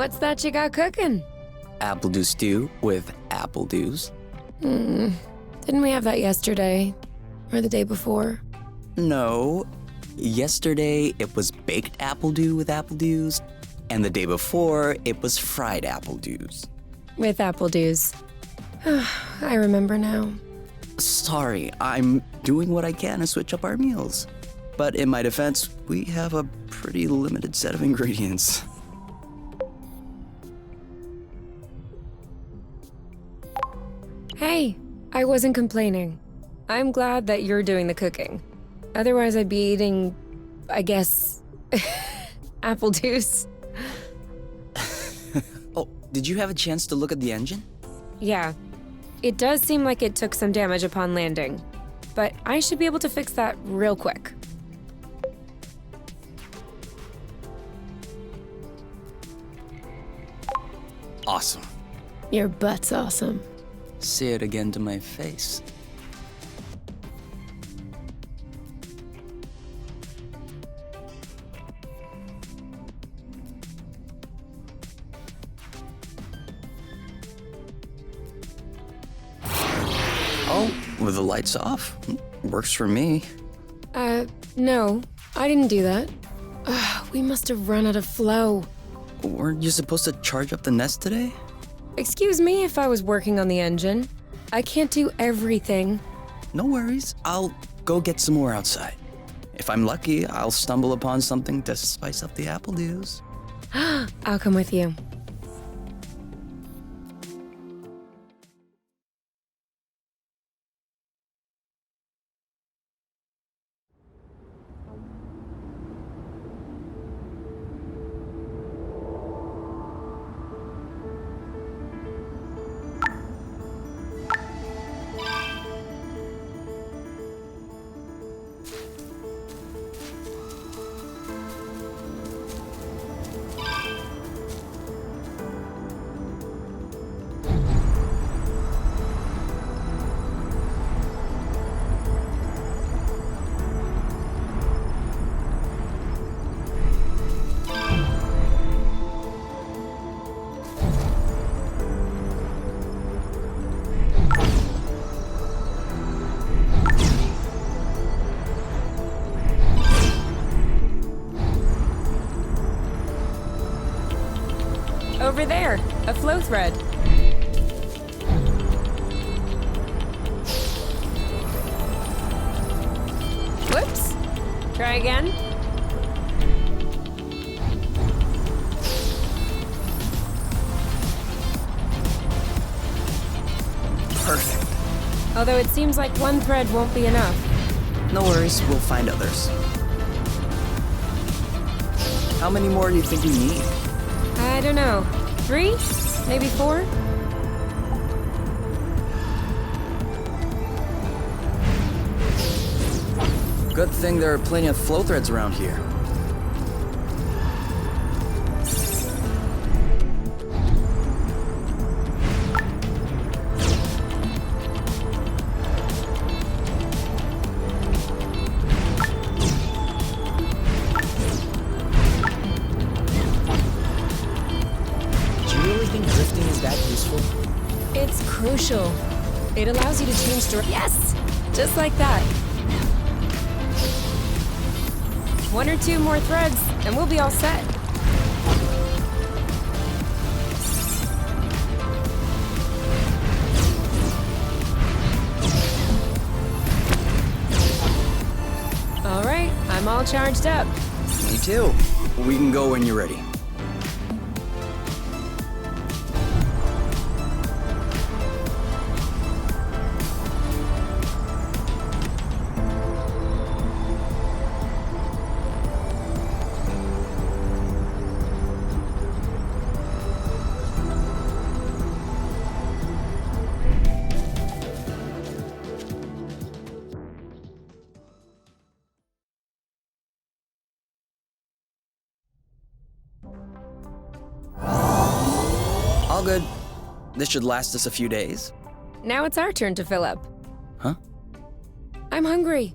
What's that you got cooking? Apple dew stew with apple dews. Didn't we have that yesterday? Or the day before? No. Yesterday, it was baked apple dew with apple dews. And the day before, it was fried apple dews. With apple dews. I remember now. Sorry, I'm doing what I can to switch up our meals. But in my defense, we have a pretty limited set of ingredients. Hey, I wasn't complaining. I'm glad that you're doing the cooking. Otherwise, I'd be eating, I guess, apple juice. Oh, did you have a chance to look at the engine? Yeah, it does seem like it took some damage upon landing, but I should be able to fix that real quick. Awesome. Your butt's awesome. Say it again to my face. Oh, with the lights off? Works for me. No, I didn't do that. We must have run out of flow. Weren't you supposed to charge up the nest today? Excuse me if I was working on the engine. I can't do everything. No worries. I'll go get some more outside. If I'm lucky, I'll stumble upon something to spice up the apple dews. I'll come with you. Over there, a flow thread. Whoops. Try again. Perfect. Although it seems like one thread won't be enough. No worries, we'll find others. How many more do you think we need? I don't know. 3? Maybe 4? Good thing there are plenty of flow threads around here. It's crucial. It allows you to change direction. Yes! Just like that. 1 or 2 more threads, and we'll be all set. All right, I'm all charged up. Me too. We can go when you're ready. All good. This should last us a few days. Now it's our turn to fill up. Huh? I'm hungry.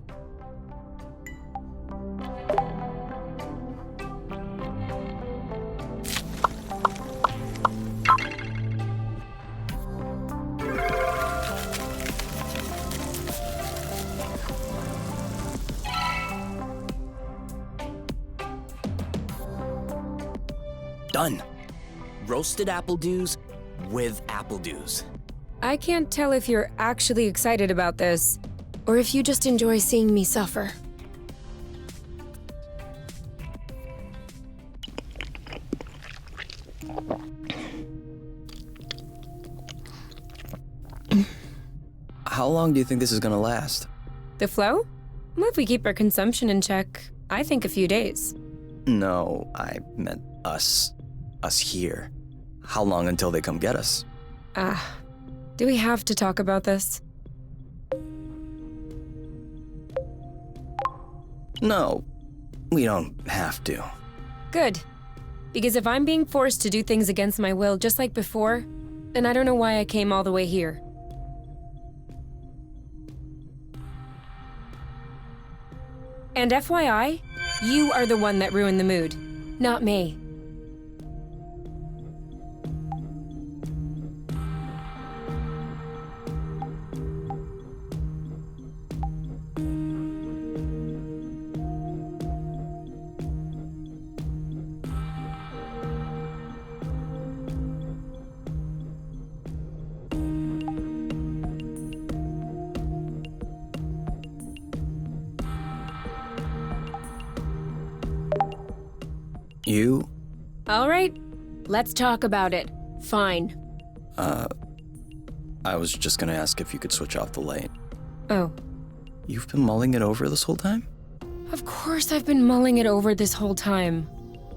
Done. Roasted apple dews with apple dews. I can't tell if you're actually excited about this, or if you just enjoy seeing me suffer. How long do you think this is gonna last? The flow? Well, if we keep our consumption in check, I think a few days. No, I meant us. Us here. How long until they come get us? Do we have to talk about this? No, we don't have to. Good. Because if I'm being forced to do things against my will just like before, then I don't know why I came all the way here. And FYI, you are the one that ruined the mood, not me. You? All right, let's talk about it. Fine. I was just gonna ask if you could switch off the light. Oh, You've been mulling it over this whole time? of course I've been mulling it over this whole time.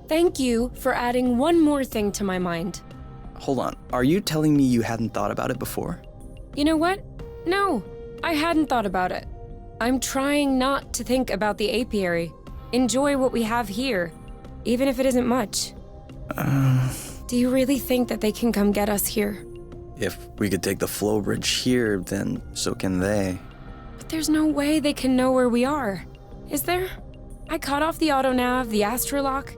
Thank you for adding one more thing to my mind. Hold on, are you telling me you hadn't thought about it before? You know what? No, I hadn't thought about it. I'm trying not to think about the apiary. Enjoy what we have here, even if it isn't much. Do you really think that they can come get us here? If we could take the flow bridge here, then so can they. But there's no way they can know where we are. Is there? I cut off the auto-nav, the astrolock.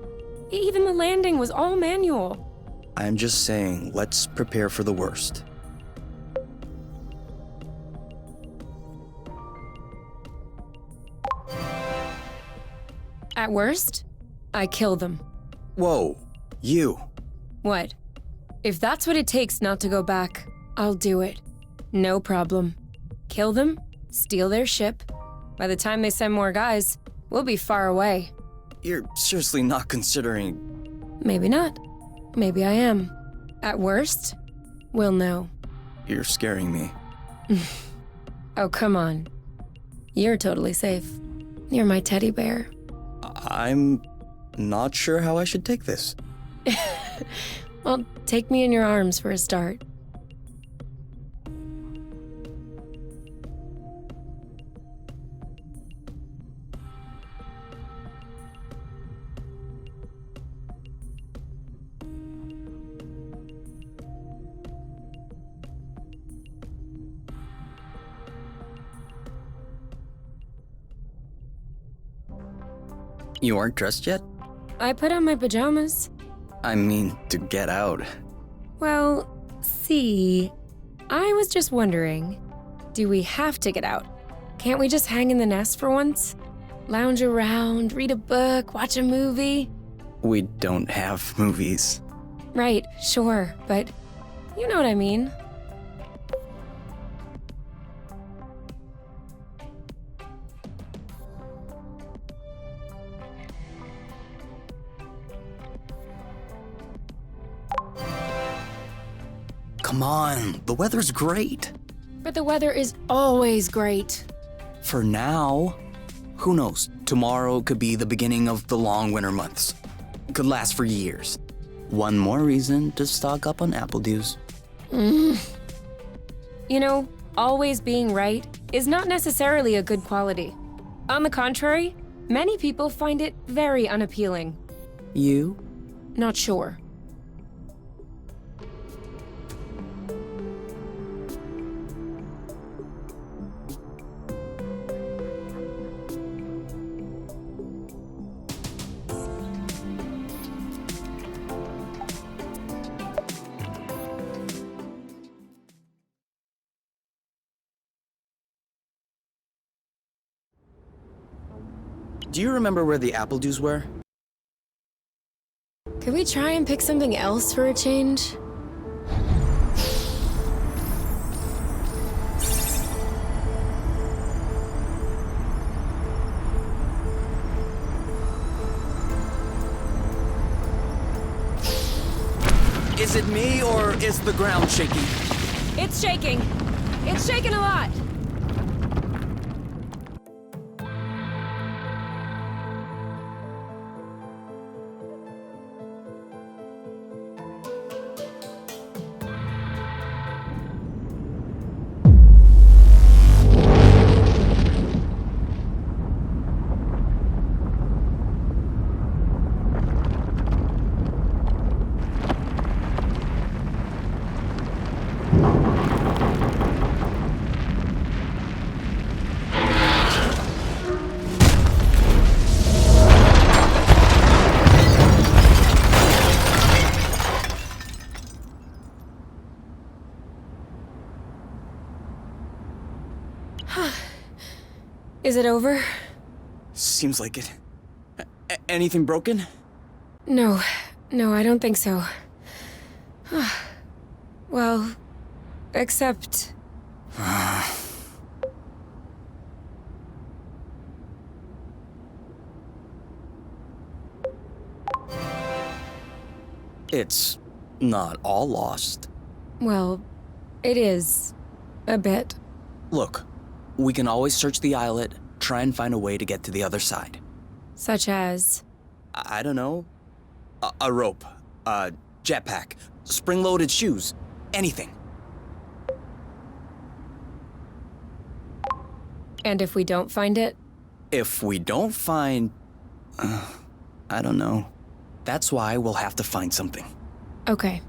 Even the landing was all manual. I'm just saying, let's prepare for the worst. At worst, I kill them. Whoa, you. What? If that's what it takes not to go back, I'll do it. No problem. Kill them, steal their ship. By the time they send more guys, we'll be far away. You're seriously not considering... Maybe not. Maybe I am. At worst, we'll know. You're scaring me. Oh, come on. You're totally safe. You're my teddy bear. I'm not sure how I should take this. Well, take me in your arms for a start. You aren't dressed yet? I put on my pajamas. I mean, to get out. Well, see, I was just wondering, do we have to get out? Can't we just hang in the nest for once? Lounge around, read a book, watch a movie? We don't have movies. Right, sure, but you know what I mean. Come on, the weather's great. But the weather is always great. For now. Who knows? Tomorrow could be the beginning of the long winter months. Could last for years. One more reason to stock up on apple dews. You know, always being right is not necessarily a good quality. On the contrary, many people find it very unappealing. You? Not sure. Do you remember where the apple dews were? Could we we try and pick something else for a change? Is it me, or is the ground shaking? It's shaking. It's shaking a lot. Is it over? Seems like it. Anything broken? No, I don't think so. Well, except... It's not all lost. Well, it is. A bit. Look, we can always search the islet, try and find a way to get to the other side. Such as... I don't know. A rope, a jetpack, spring-loaded shoes, anything. And if we don't find it? If we don't find... I don't know. That's why we'll have to find something. Okay.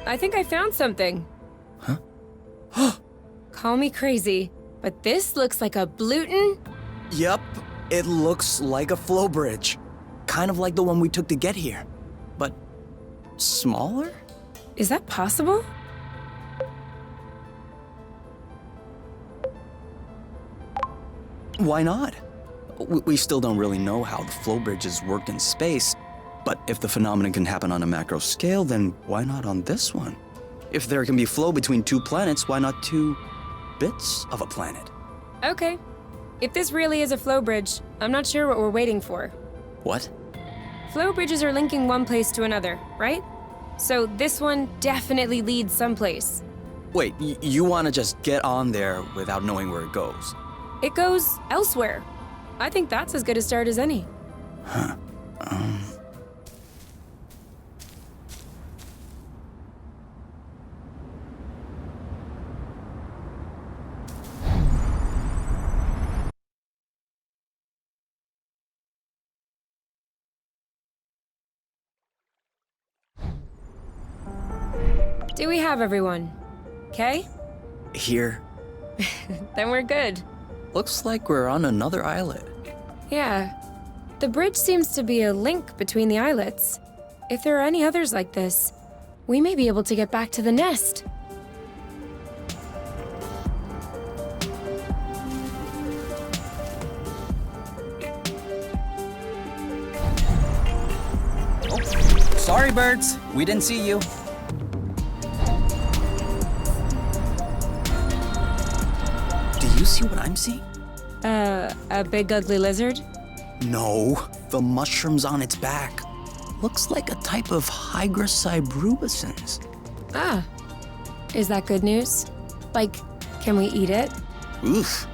I think I found something. Huh? Call me crazy, but this looks like a Bluton? Yep, it looks like a flow bridge. Kind of like the one we took to get here. But smaller? Is that possible? Why not? We still don't really know how the flow bridges work in space, but if the phenomenon can happen on a macro scale, then why not on this one? If there can be flow between two planets, why not two bits of a planet? Okay. If this really is a flow bridge, I'm not sure what we're waiting for. What? Flow bridges are linking one place to another, right? So this one definitely leads someplace. Wait, you want to just get on there without knowing where it goes? It goes elsewhere. I think that's as good a start as any. Huh. Do we have everyone? Okay? Here. Then we're good. Looks like we're on another islet. Yeah. The bridge seems to be a link between the islets. If there are any others like this, we may be able to get back to the nest. Oh, sorry, birds. We didn't see you. Do you see what I'm seeing? A big ugly lizard? No, the mushrooms on its back. Looks like a type of hygroscybrubescens. Ah. Is that good news? Like, can we eat it? Oof,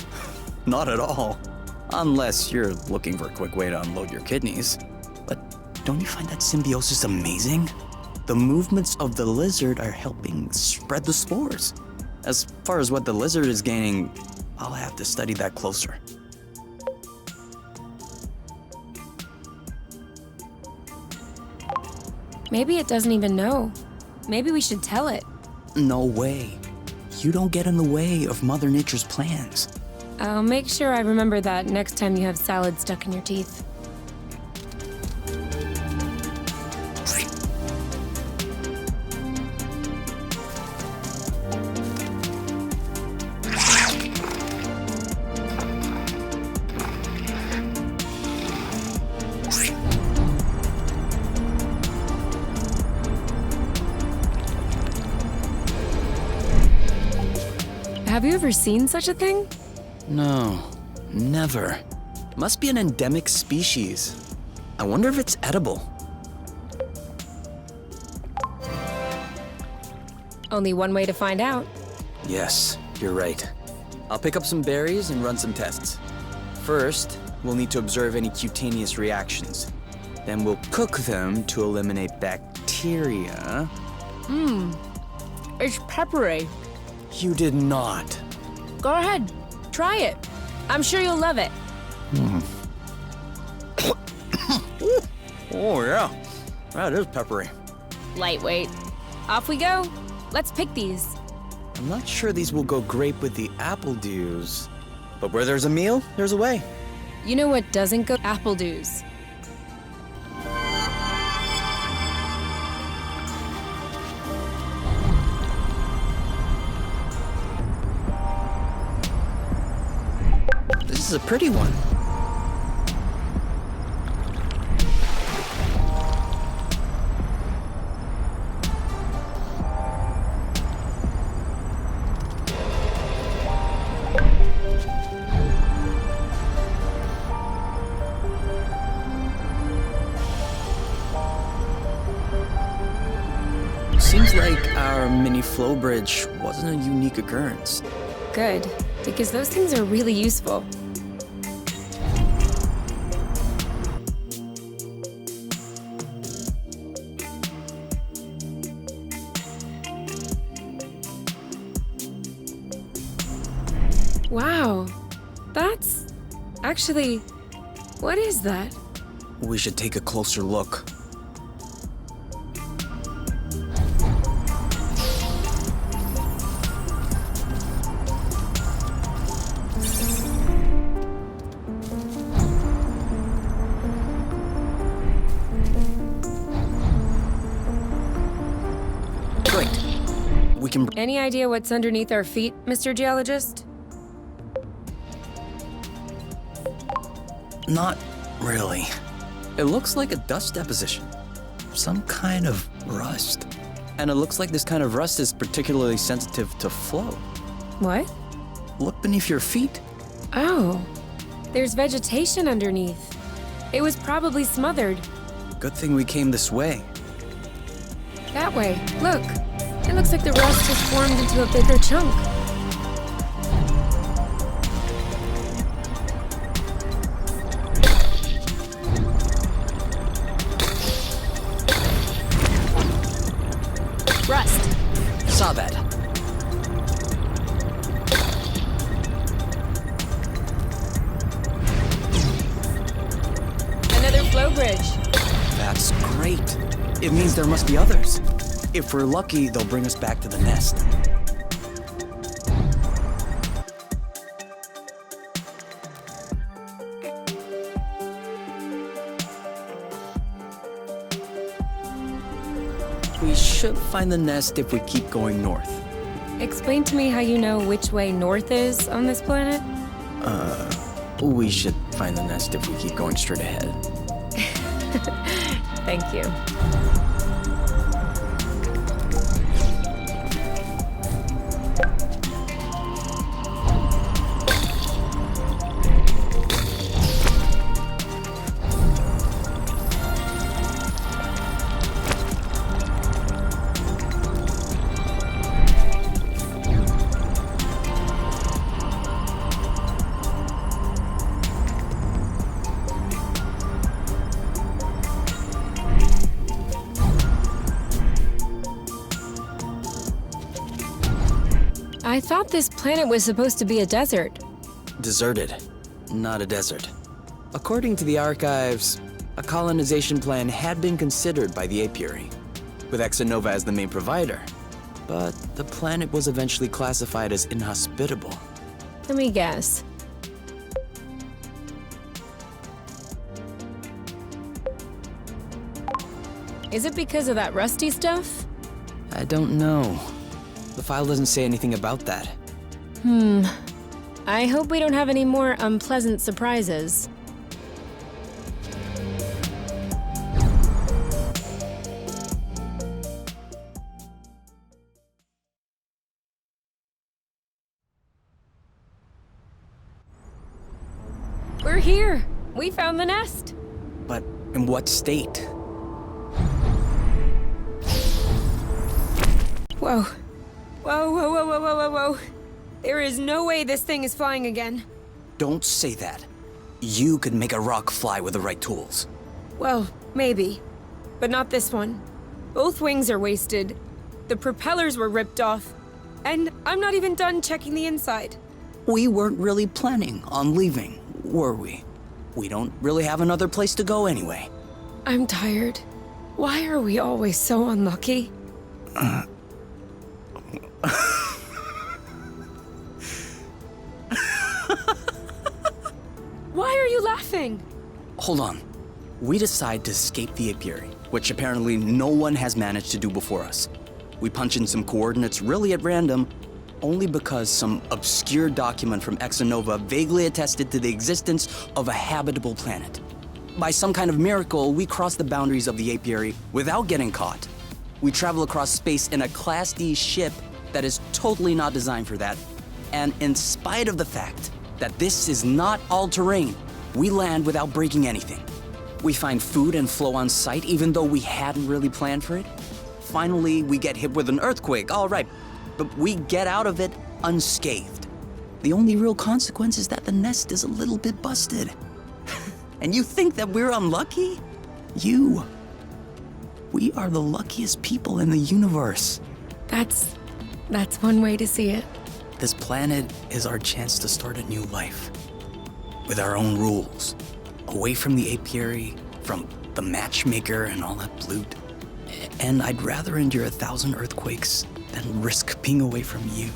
not at all. Unless you're looking for a quick way to unload your kidneys. But don't you find that symbiosis amazing? The movements of the lizard are helping spread the spores. As far as what the lizard is gaining, I'll have to study that closer. Maybe it doesn't even know. Maybe we should tell it. No way. You don't get in the way of Mother Nature's plans. I'll make sure I remember that next time you have salad stuck in your teeth. Have you ever seen such a thing? No, never. Must be an endemic species. I wonder if it's edible. Only one way to find out. Yes, you're right. I'll pick up some berries and run some tests. First, we'll need to observe any cutaneous reactions. Then we'll cook them to eliminate bacteria. It's peppery. You did not. Go ahead, try it. I'm sure you'll love it. Oh yeah, that is peppery. Lightweight. Off we go. Let's pick these. I'm not sure these will go great with the apple dews, but where there's a meal, there's a way. You know what doesn't go? Apple dews. This is a pretty one. Seems like our mini flow bridge wasn't a unique occurrence. Good, because those things are really useful. Wow, that's... Actually, what is that? We should take a closer look. Great. We can... Any idea what's underneath our feet, Mr. Geologist? Not really. It looks like a dust deposition. Some kind of rust. And it looks like this kind of rust is particularly sensitive to flow. What? Look beneath your feet. Oh, there's vegetation underneath. It was probably smothered. Good thing we came this way. That way, look. It looks like the rust has formed into a bigger chunk. Rust. Saw that. Another flow bridge. That's great. It means there must be others. If we're lucky, they'll bring us back to the nest. We should find the nest if we keep going north. Explain to me how you know which way north is on this planet? We should find the nest if we keep going straight ahead. Thank you. I thought this planet was supposed to be a desert. Deserted, not a desert. According to the archives, A colonization plan had been considered by the apiary, with Exonova as the main provider. But the planet was eventually classified as inhospitable. Let me guess. Is it because of that rusty stuff? I don't know. The file doesn't say anything about that. I hope we don't have any more unpleasant surprises. We're here! We found the nest! But in what state? Whoa. Whoa, whoa, whoa, whoa, whoa, whoa, whoa. There is no way this thing is flying again. Don't say that. You could make a rock fly with the right tools. Well, maybe. But not this one. Both wings are wasted. The propellers were ripped off. And I'm not even done checking the inside. We weren't really planning on leaving, were we? We don't really have another place to go anyway. I'm tired. Why are we always so unlucky? Why are you laughing? Hold on. We decide to escape the apiary, which apparently no one has managed to do before us. We punch in some coordinates really at random, only because some obscure document from Exonova vaguely attested to the existence of a habitable planet. By some kind of miracle, we cross the boundaries of the apiary without getting caught. We travel across space in a Class D ship that is totally not designed for that. And in spite of the fact that this is not all-terrain, we land without breaking anything. We find food and flow on site even though we hadn't really planned for it. Finally, we get hit with an earthquake, all right, but we get out of it unscathed. The only real consequence is that the nest is a little bit busted. And you think that we're unlucky? We are the luckiest people in the universe. That's one way to see it. This planet is our chance to start a new life. With our own rules. Away from the apiary, from the matchmaker and all that loot. And I'd rather endure 1,000 earthquakes than risk being away from you.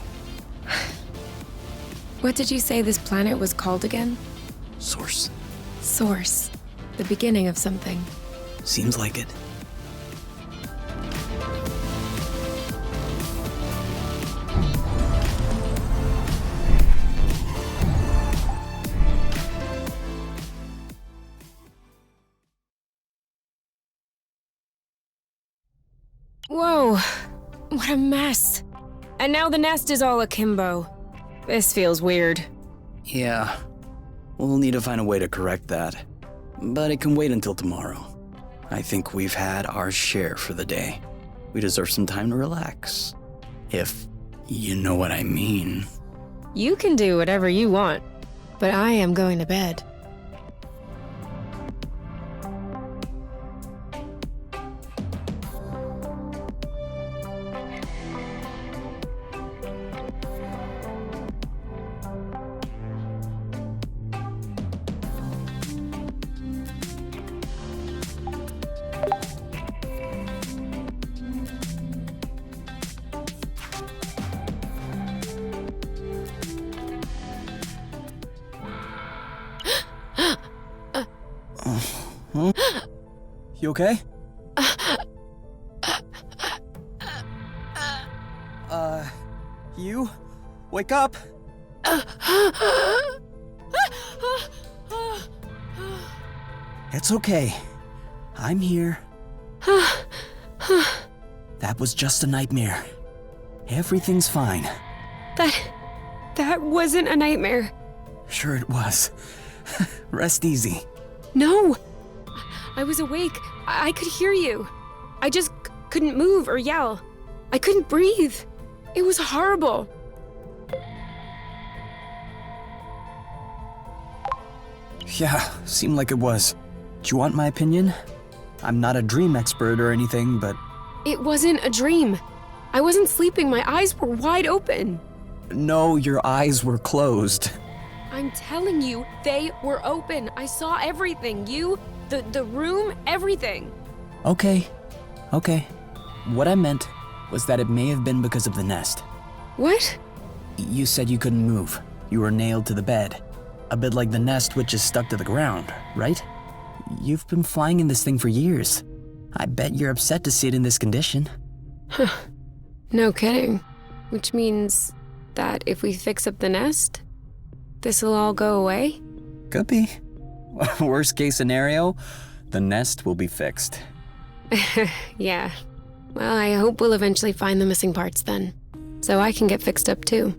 What did you say this planet was called again? Source. Source. The beginning of something. Seems like it. Whoa, what a mess. And now the nest is all akimbo. This feels weird. Yeah, we'll need to find a way to correct that. But it can wait until tomorrow. I think we've had our share for the day. We deserve some time to relax. If you know what I mean. You can do whatever you want, but I am going to bed. You okay? You? Wake up! It's okay. I'm here. That was just a nightmare. Everything's fine. That wasn't a nightmare. Sure it was. Rest easy. No! I was awake. I could hear you. I just couldn't move or yell. I couldn't breathe. It was horrible. Yeah, seemed like it was. Do you want my opinion? I'm not a dream expert or anything, but... It wasn't a dream. I wasn't sleeping. My eyes were wide open. No, your eyes were closed. I'm telling you, they were open. I saw everything. You, the room, everything. Okay. What I meant was that it may have been because of the nest. What? You said you couldn't move. You were nailed to the bed. A bit like the nest which is stuck to the ground, right? You've been flying in this thing for years. I bet you're upset to see it in this condition. No kidding. Which means that if we fix up the nest, this'll all go away? Could be. Worst case scenario, the nest will be fixed. Yeah. Well, I hope we'll eventually find the missing parts then, so I can get fixed up too.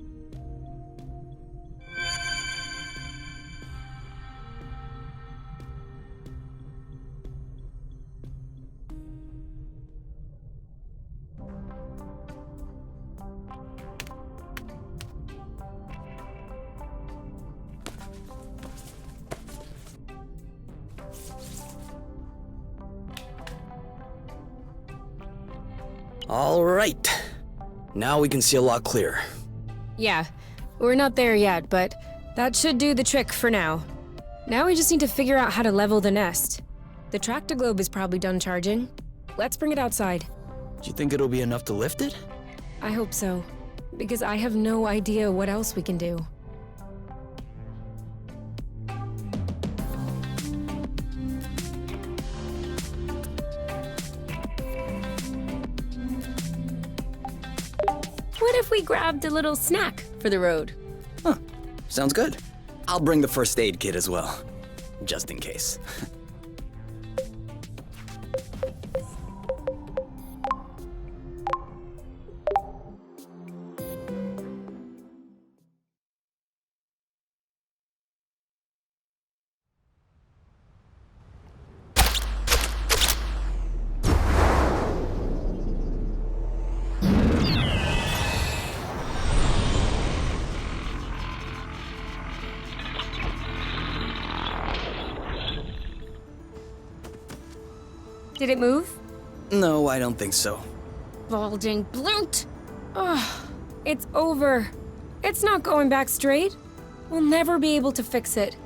All right. Now we can see a lot clearer. Yeah, we're not there yet, but that should do the trick for now. Now we just need to figure out how to level the nest. The tractor globe is probably done charging. Let's bring it outside. Do you think it'll be enough to lift it? I hope so, because I have no idea what else we can do. What if we grabbed a little snack for the road? Huh. Sounds good. I'll bring the first aid kit as well, just in case. Did it move? No, I don't think so. Bulging bloot! Ugh, it's over. It's not going back straight. We'll never be able to fix it.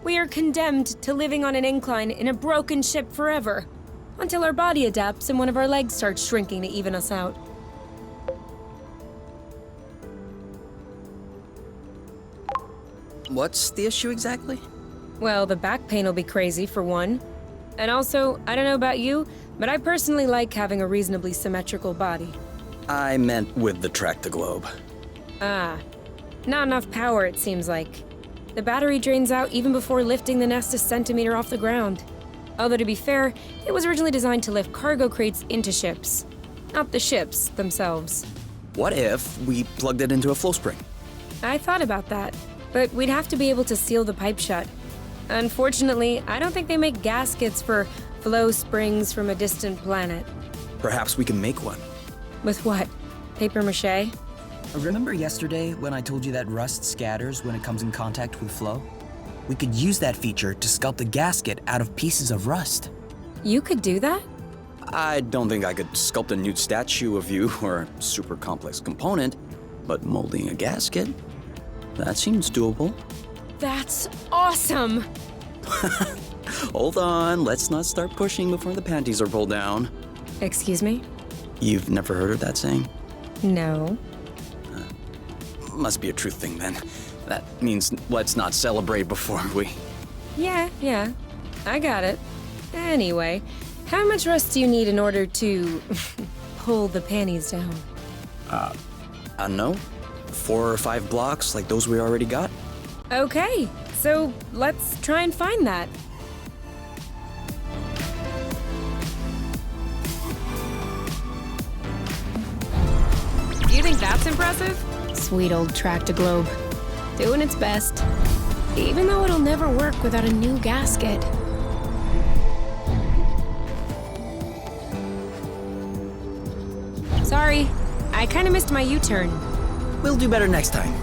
We are condemned to living on an incline in a broken ship forever, until our body adapts and one of our legs starts shrinking to even us out. What's the issue exactly? Well, the back pain will be crazy, for one. And also, I don't know about you, but I personally like having a reasonably symmetrical body. I meant with the tractor globe. Ah, not enough power, it seems like. The battery drains out even before lifting the nest a centimeter off the ground. Although to be fair, it was originally designed to lift cargo crates into ships, not the ships themselves. What if we plugged it into a flow spring? I thought about that, but we'd have to be able to seal the pipe shut. Unfortunately, I don't think they make gaskets for flow springs from a distant planet. Perhaps we can make one. With what? Paper mache? Remember yesterday when I told you that rust scatters when it comes in contact with flow? We could use that feature to sculpt a gasket out of pieces of rust. You could do that? I don't think I could sculpt a nude statue of you or a super complex component, but molding a gasket? That seems doable. That's awesome! Hold on, let's not start pushing before the panties are pulled down. Excuse me? You've never heard of that saying? No. Must be a truth thing then. That means let's not celebrate before we... Yeah, I got it. Anyway, how much rust do you need in order to pull the panties down? I don't know. 4 or 5 blocks like those we already got? Okay, so let's try and find that. You think that's impressive? Sweet old tractor globe. Doing its best. Even though it'll never work without a new gasket. Sorry, I kinda missed my U-turn. We'll do better next time.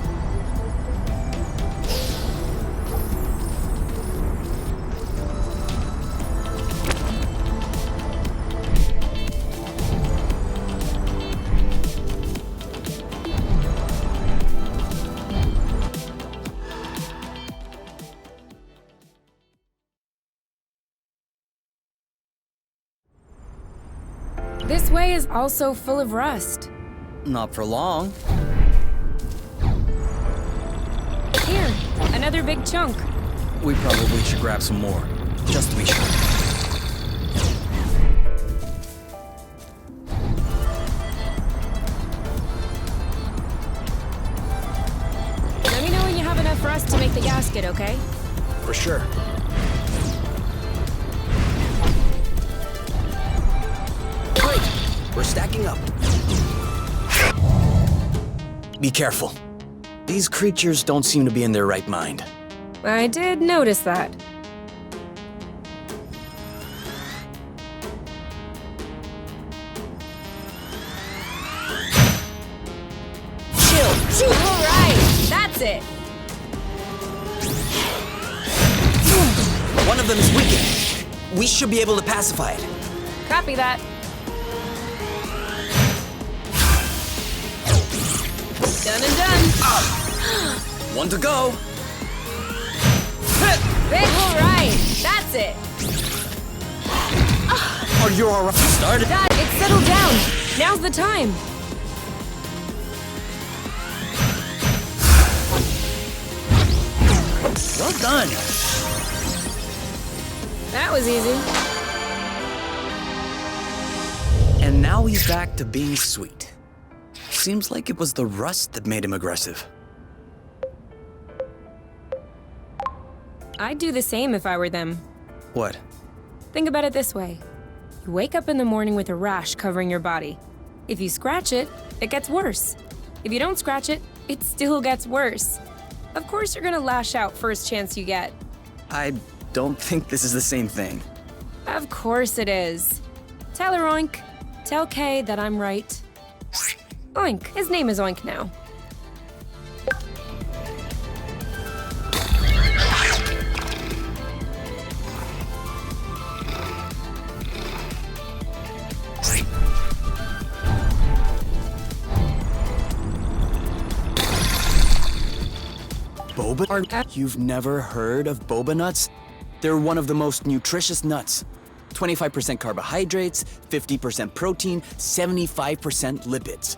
way, is also full of rust. Not for long. Here, another big chunk. We probably should grab some more, just to be sure. Let me know when you have enough rust to make the gasket, okay? For sure. Great! We're stacking up. Be careful. These creatures don't seem to be in their right mind. I did notice that. Chill. All right, that's it. One of them is weakened. We should be able to pacify it. Copy that. Done and done. One to go. All right, that's it. Are you all right? Started. That, it's settled down. Now's the time. Well done. That was easy. And now he's back to being sweet. Seems like it was the rust that made him aggressive. I'd do the same if I were them. What? Think about it this way. You wake up in the morning with a rash covering your body. If you scratch it, it gets worse. If you don't scratch it, it still gets worse. Of course you're gonna lash out first chance you get. I don't think this is the same thing. Of course it is. Tell her Oink. Tell Kay that I'm right. Oink. His name is Oink now. Boba? You've never heard of boba nuts? They're one of the most nutritious nuts. 25% carbohydrates, 50% protein, 75% lipids.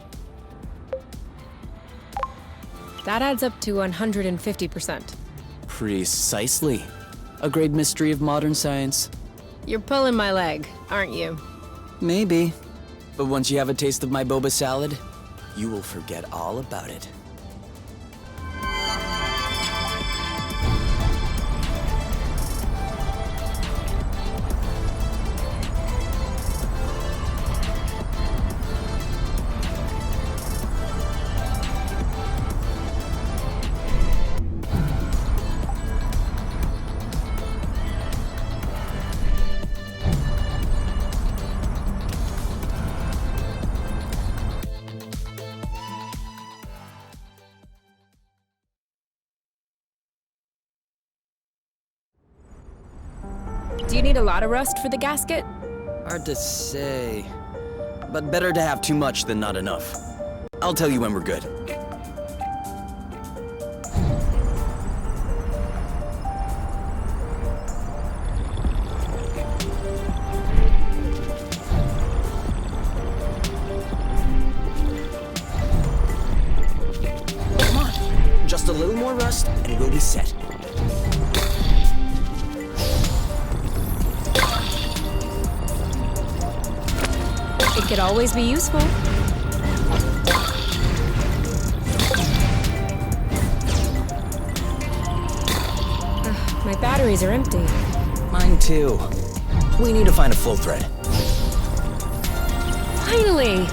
That adds up to 150%. Precisely. A great mystery of modern science. You're pulling my leg, aren't you? Maybe. But once you have a taste of my boba salad, you will forget all about it. Do you need a lot of rust for the gasket? Hard to say. But better to have too much than not enough. I'll tell you when we're good. Come on. Just a little more rust and we'll be set. It could always be useful. My batteries are empty. Mine too. We need to find a flow thread. Finally!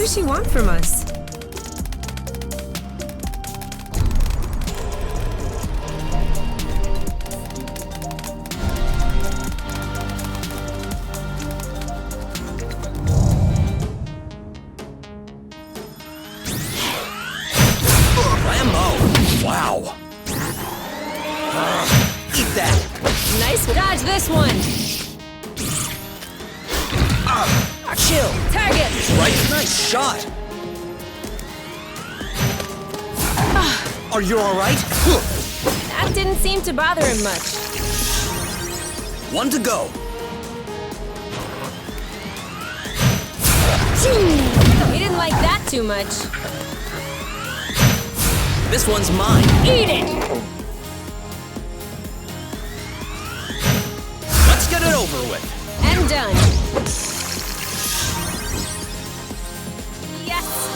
does she want from us? Wow. Eat that. Nice dodge this one. Chill. Target. Right? Nice shot. Are you all right? That didn't seem to bother him much. One to go. He didn't like that too much. This one's mine. Eat it! Let's get it over with. And done. Yes!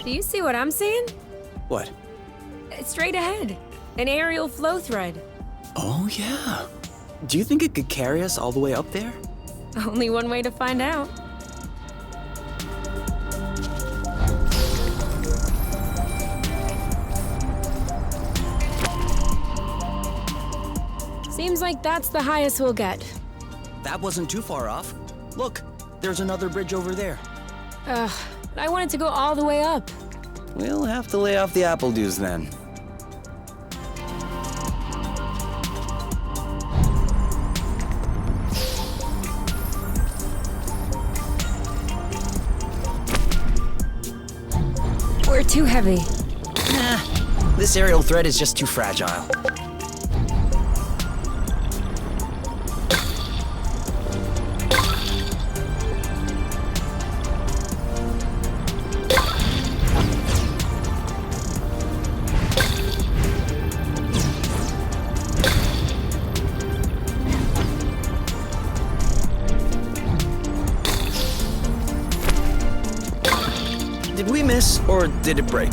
Do you see what I'm seeing? What? Straight ahead. An aerial flow thread. Oh, yeah. Do you think it could carry us all the way up there? Only one way to find out. Seems like that's the highest we'll get. That wasn't too far off. Look, there's another bridge over there. But I wanted to go all the way up. We'll have to lay off the apple dues then. We're too heavy. This aerial thread is just too fragile. Did we miss, or did it break?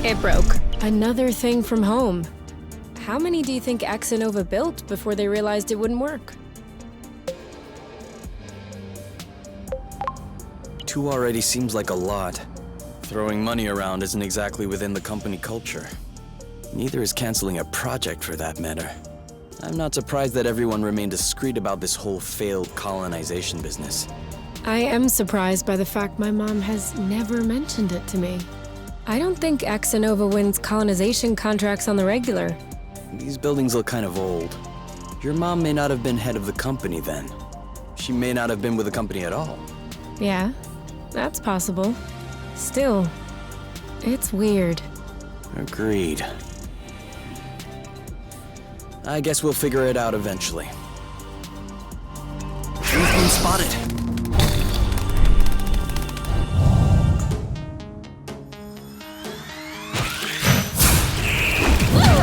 It broke. Another thing from home. How many do you think Exanova built before they realized it wouldn't work? 2 already seems like a lot. Throwing money around isn't exactly within the company culture. Neither is canceling a project for that matter. I'm not surprised that everyone remained discreet about this whole failed colonization business. I am surprised by the fact my mom has never mentioned it to me. I don't think Exanova wins colonization contracts on the regular. These buildings look kind of old. Your mom may not have been head of the company then. She may not have been with the company at all. Yeah, that's possible. Still, it's weird. Agreed. I guess we'll figure it out eventually. We've been spotted.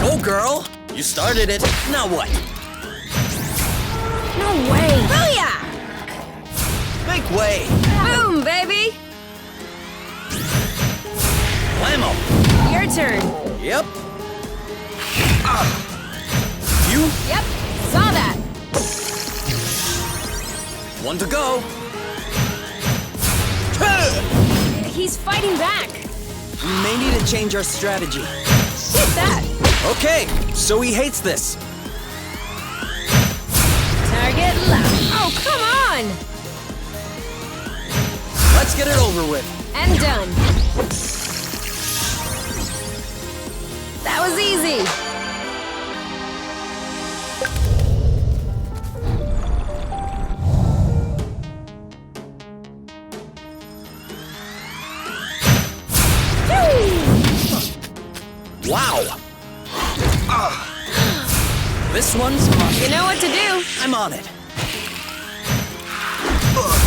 Go, girl! You started it. Now what? No way! Booyah! Make way! Boom, baby! Blammo! Your turn. Yep. You? Yep, saw that. One to go. He's fighting back. We may need to change our strategy. Hit that. Okay, so he hates this. Target left. Oh, come on! Let's get it over with. And done. That was easy. Wow. This one's mine. You know what to do. I'm on it.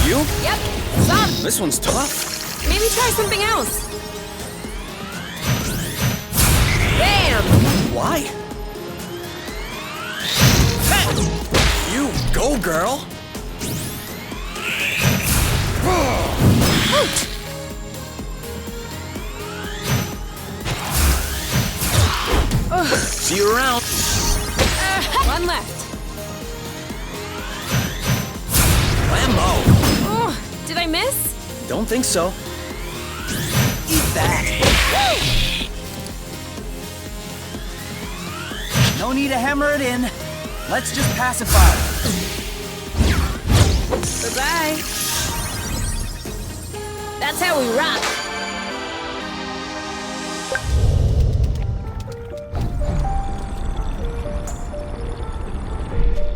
You? Yep, stop. This one's tough. Maybe try something else. Bam! Why? You go, girl! Ouch! See you around. One left. Lambo! Oh, did I miss? Don't think so. Eat that. No need to hammer it in. Let's just pacify. Bye-bye. That's how we rock.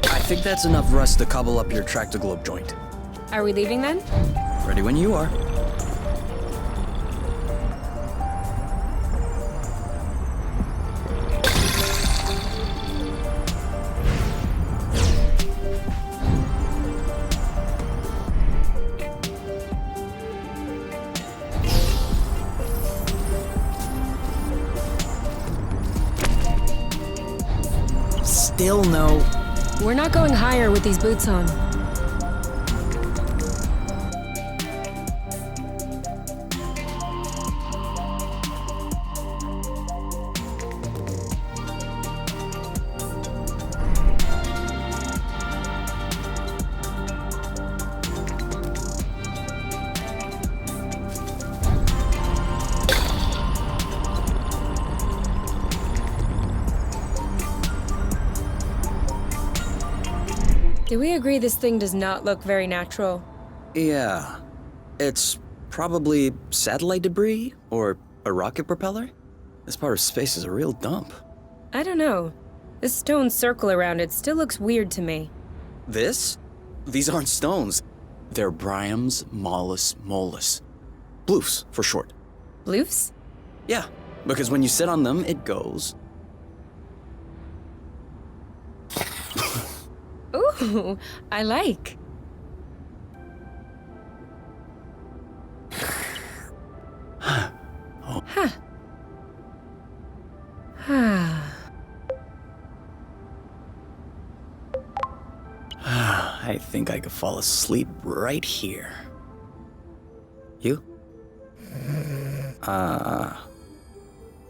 I think that's enough rust to cobble up your track-to-globe joint. Are we leaving then? Ready when you are. Still no. We're not going higher with these boots on. Do we agree this thing does not look very natural? Yeah. It's probably satellite debris or a rocket propeller. This part of space is a real dump. I don't know. This stone circle around it still looks weird to me. This? These aren't stones. They're Bryums mollis mollis. Bloofs, for short. Bloofs? Yeah, because when you sit on them, it goes. Ooh, I like. Huh. I think I could fall asleep right here. You?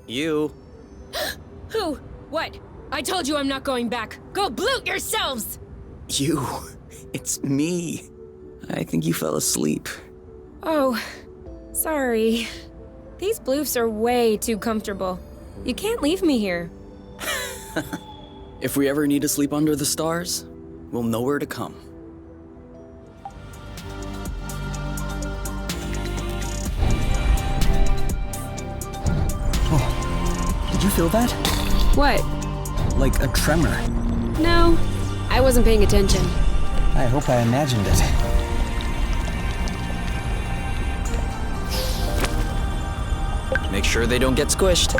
You? Who? What? I told you I'm not going back. Go bloot yourselves! You. It's me. I think you fell asleep. Oh, sorry. These bloofs are way too comfortable. You can't leave me here. If we ever need to sleep under the stars, we'll know where to come. Oh, did you feel that? What? Like a tremor. No, I wasn't paying attention. I hope I imagined it. Make sure they don't get squished.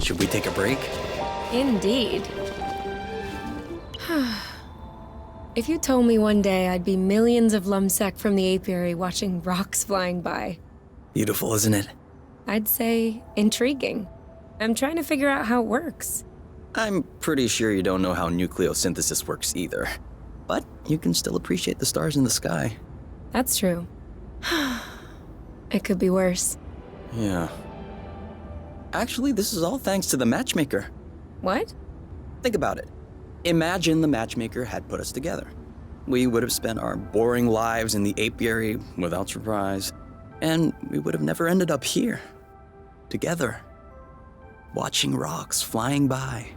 Should we take a break? Indeed. If you told me one day I'd be millions of lumsec from the apiary watching rocks flying by, Beautiful, isn't it? I'd say intriguing. I'm trying to figure out how it works. I'm pretty sure you don't know how nucleosynthesis works either. But you can still appreciate the stars in the sky. That's true. It could be worse. Yeah. Actually, this is all thanks to the matchmaker. What? Think about it. Imagine the matchmaker had put us together. We would have spent our boring lives in the apiary without surprise, and we would have never ended up here, together, watching rocks flying by.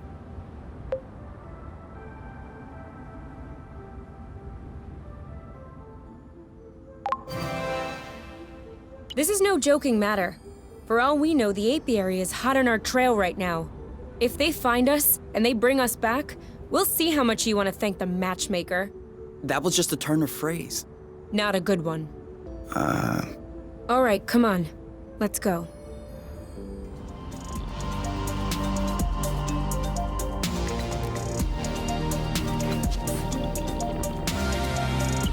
This is no joking matter. For all we know, the apiary is hot on our trail right now. If they find us and they bring us back, we'll see how much you want to thank the matchmaker. That was just a turn of phrase. Not a good one. All right, come on. Let's go.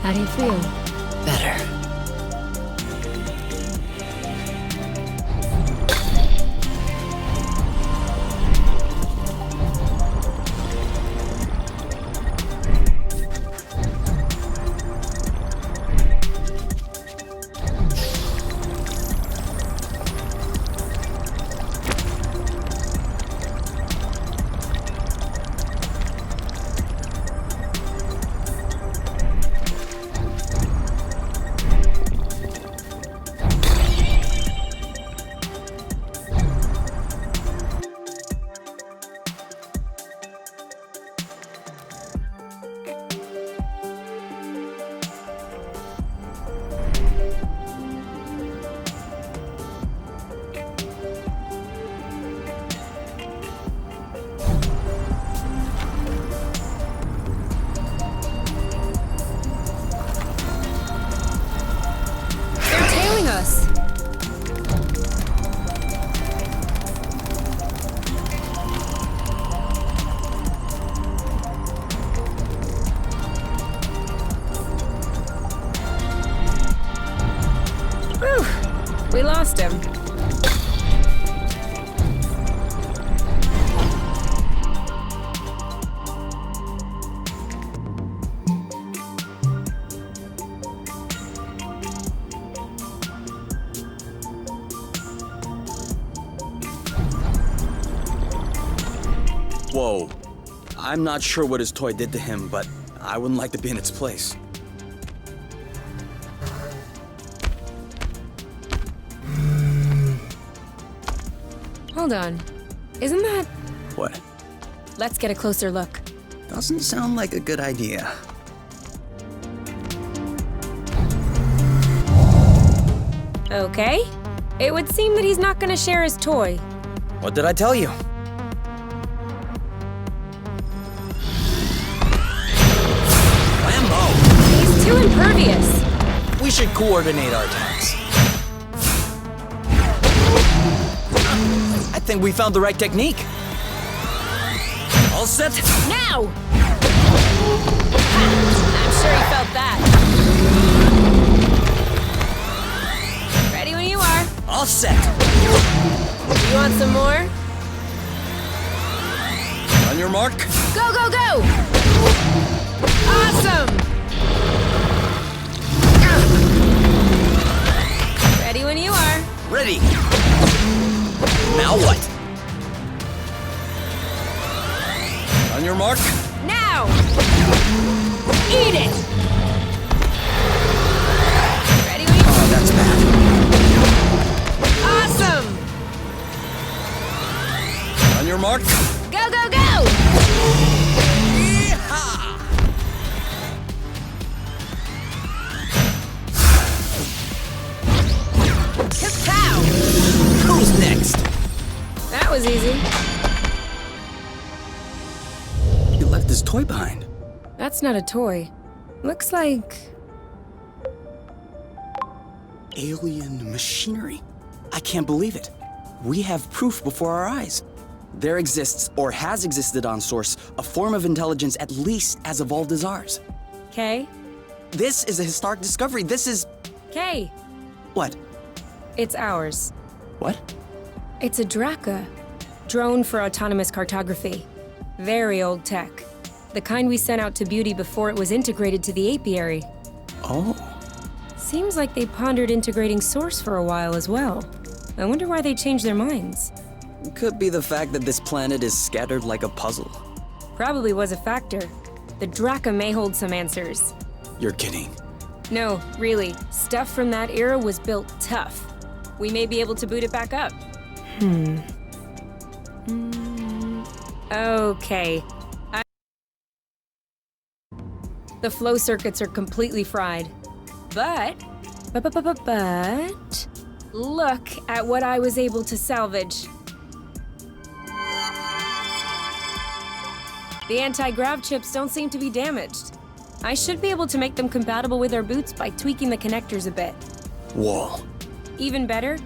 How do you feel? Better. Us. Whew. We lost him. Whoa. I'm not sure what his toy did to him, but I wouldn't like to be in its place. Hold on. Isn't that... What? Let's get a closer look. Doesn't sound like a good idea. Okay. It would seem that he's not gonna share his toy. What did I tell you? He's too impervious. We should coordinate our attacks. I think we found the right technique. All set? Now! I'm sure he felt that. Ready when you are. All set. You want some more? On your mark. Go, go, go! Awesome! Ready when you are. Ready. Now what? On your mark. Now! Eat it! Ready when you are. Oh, that's bad. Awesome! On your mark. Go, go, go! Yeehaw! Ka-pow! Who's next? That was easy. He left his toy behind. That's not a toy. Looks like... Alien machinery. I can't believe it. We have proof before our eyes. There exists, or has existed on Source, a form of intelligence at least as evolved as ours. Kay? This is a historic discovery. This is... Kay! What? It's ours. What? It's a Draka. Drone for autonomous cartography. Very old tech. The kind we sent out to Beauty before it was integrated to the apiary. Oh. Seems like they pondered integrating Source for a while as well. I wonder why they changed their minds. Could be the fact that this planet is scattered like a puzzle. Probably was a factor. The Draka may hold some answers. You're kidding. No, really. Stuff from that era was built tough. We may be able to boot it back up. Okay. The flow circuits are completely fried. But, look at what I was able to salvage. The anti-grav chips don't seem to be damaged. I should be able to make them compatible with our boots by tweaking the connectors a bit. Whoa. Even better,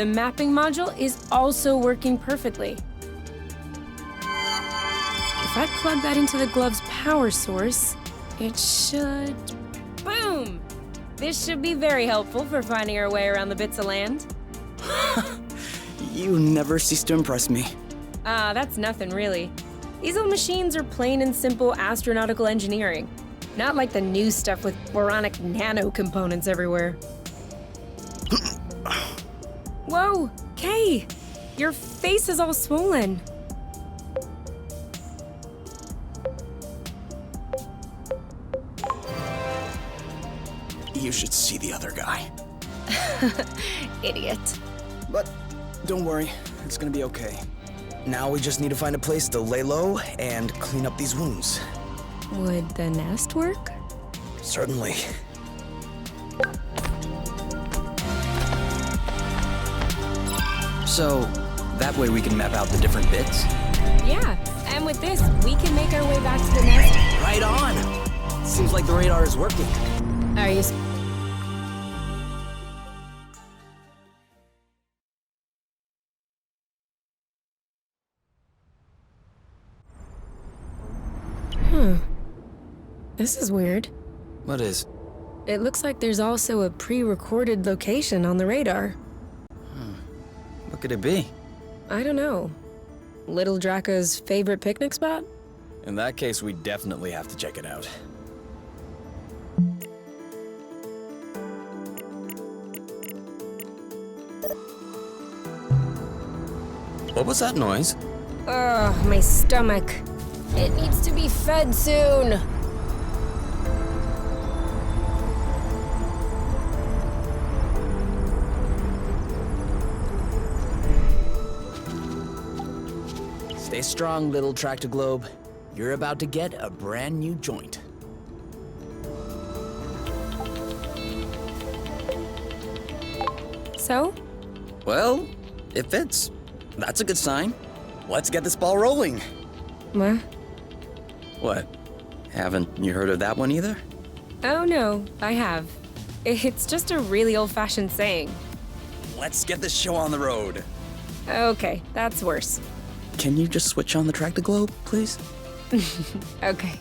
The mapping module is also working perfectly. If I plug that into the glove's power source, it should... Boom! This should be very helpful for finding our way around the bits of land. You never cease to impress me. Ah, that's nothing really. These old machines are plain and simple astronautical engineering. Not like the new stuff with boronic nano components everywhere. Whoa, Kay! Your face is all swollen. You should see the other guy. Idiot. But don't worry, it's gonna be okay. Now we just need to find a place to lay low and clean up these wounds. Would the nest work? Certainly. So, that way we can map out the different bits? Yeah, and with this, we can make our way back to the nest. Right on! Seems like the radar is working. Are you... This is weird. What is? It looks like there's also a pre-recorded location on the radar. What could it be? I don't know. Little Draco's favorite picnic spot? In that case, we definitely have to check it out. What was that noise? Ugh, my stomach. It needs to be fed soon. Stay strong, little tractor globe. You're about to get a brand new joint. So? Well, it fits. That's a good sign. Let's get this ball rolling. What? What? Haven't you heard of that one either? Oh no, I have. It's just a really old-fashioned saying. Let's get this show on the road. Okay, that's worse. Can you just switch on the tractor globe, please? Okay.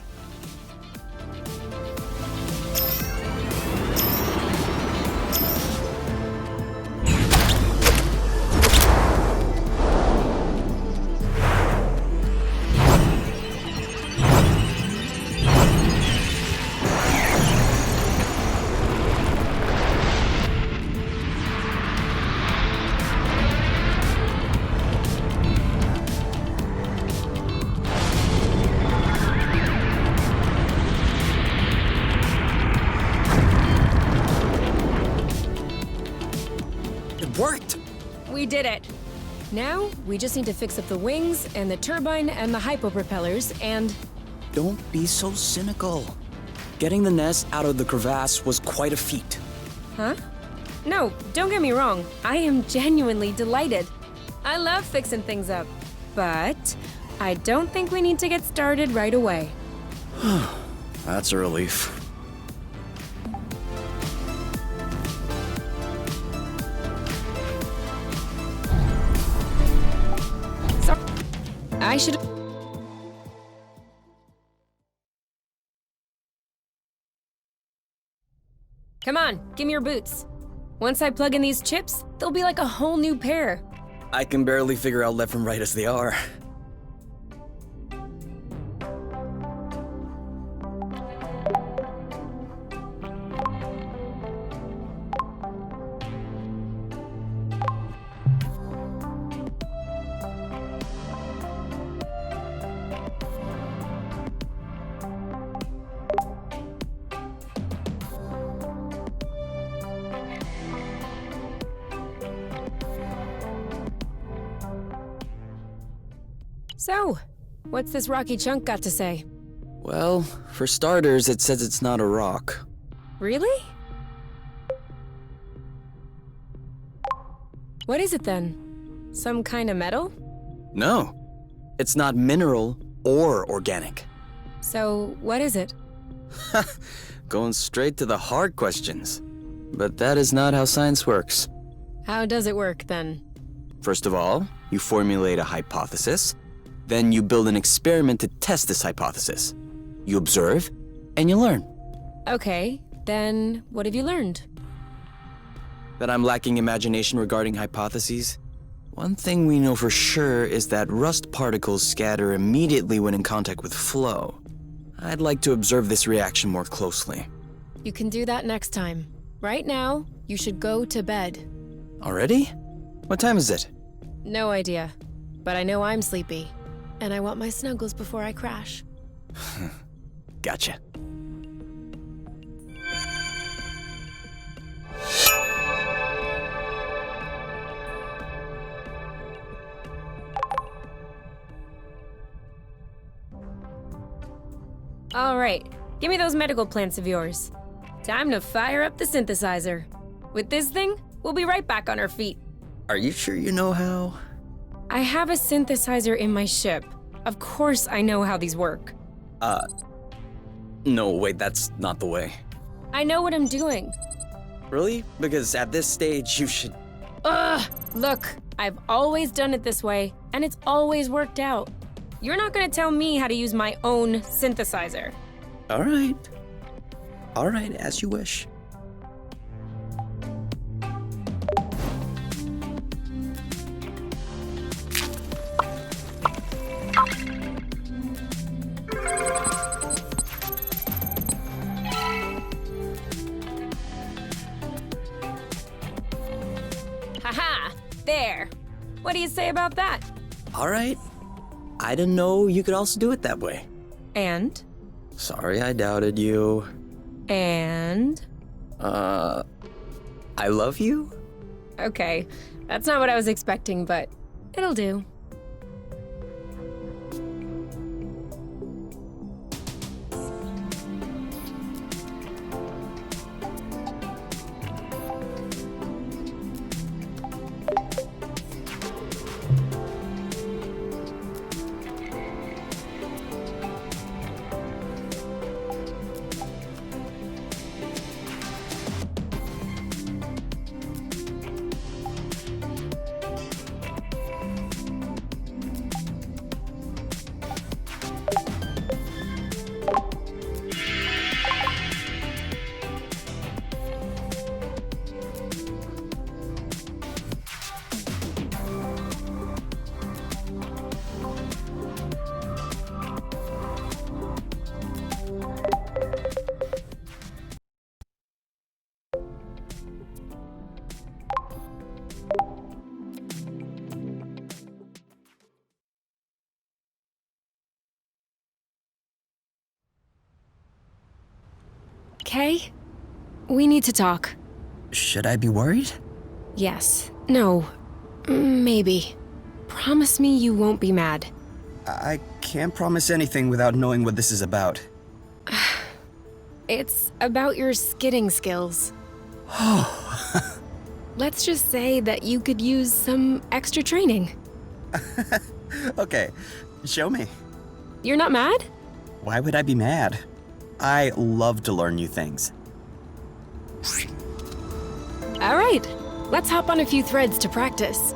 Worked! We did it. Now, we just need to fix up the wings and the turbine and the hypopropellers and... Don't be so cynical. Getting the nest out of the crevasse was quite a feat. Huh? No, don't get me wrong. I am genuinely delighted. I love fixing things up. But I don't think we need to get started right away. That's a relief. I should... Come on, give me your boots. Once I plug in these chips, they'll be like a whole new pair. I can barely figure out left from right as they are. So, what's this rocky chunk got to say? Well, for starters, it says it's not a rock. Really? What is it then? Some kind of metal? No, it's not mineral or organic. So, what is it? Going straight to the hard questions. But that is not how science works. How does it work, then? First of all, you formulate a hypothesis. Then you build an experiment to test this hypothesis. You observe, and you learn. Okay, then what have you learned? That I'm lacking imagination regarding hypotheses? One thing we know for sure is that rust particles scatter immediately when in contact with flow. I'd like to observe this reaction more closely. You can do that next time. Right now, you should go to bed. Already? What time is it? No idea, but I know I'm sleepy, and I want my snuggles before I crash. Gotcha. All right, give me those medical plants of yours. Time to fire up the synthesizer. With this thing, we'll be right back on our feet. Are you sure you know how? I have a synthesizer in my ship. Of course I know how these work. No, wait, that's not the way. I know what I'm doing. Really? Because at this stage, you should... Ugh! Look, I've always done it this way, and it's always worked out. You're not gonna tell me how to use my own synthesizer. All right. All right, as you wish. Haha! There! What do you say about that? All right. I didn't know you could also do it that way. And? Sorry I doubted you. And? I love you? Okay, that's not what I was expecting, but it'll do. Kay, we need to talk. Should I be worried? Yes. No. Maybe. Promise me you won't be mad. I can't promise anything without knowing what this is about. It's about your skidding skills. Let's just say that you could use some extra training. Okay, show me. You're not mad? Why would I be mad? I love to learn new things. All right. Let's hop on a few threads to practice.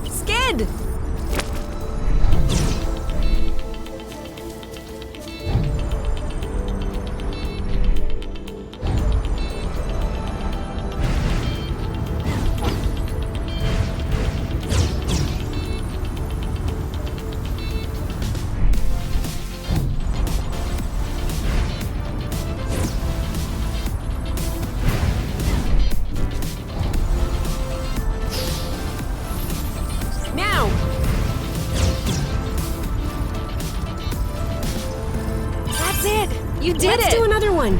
Skid! Now! That's it! You did it! Let's do another one!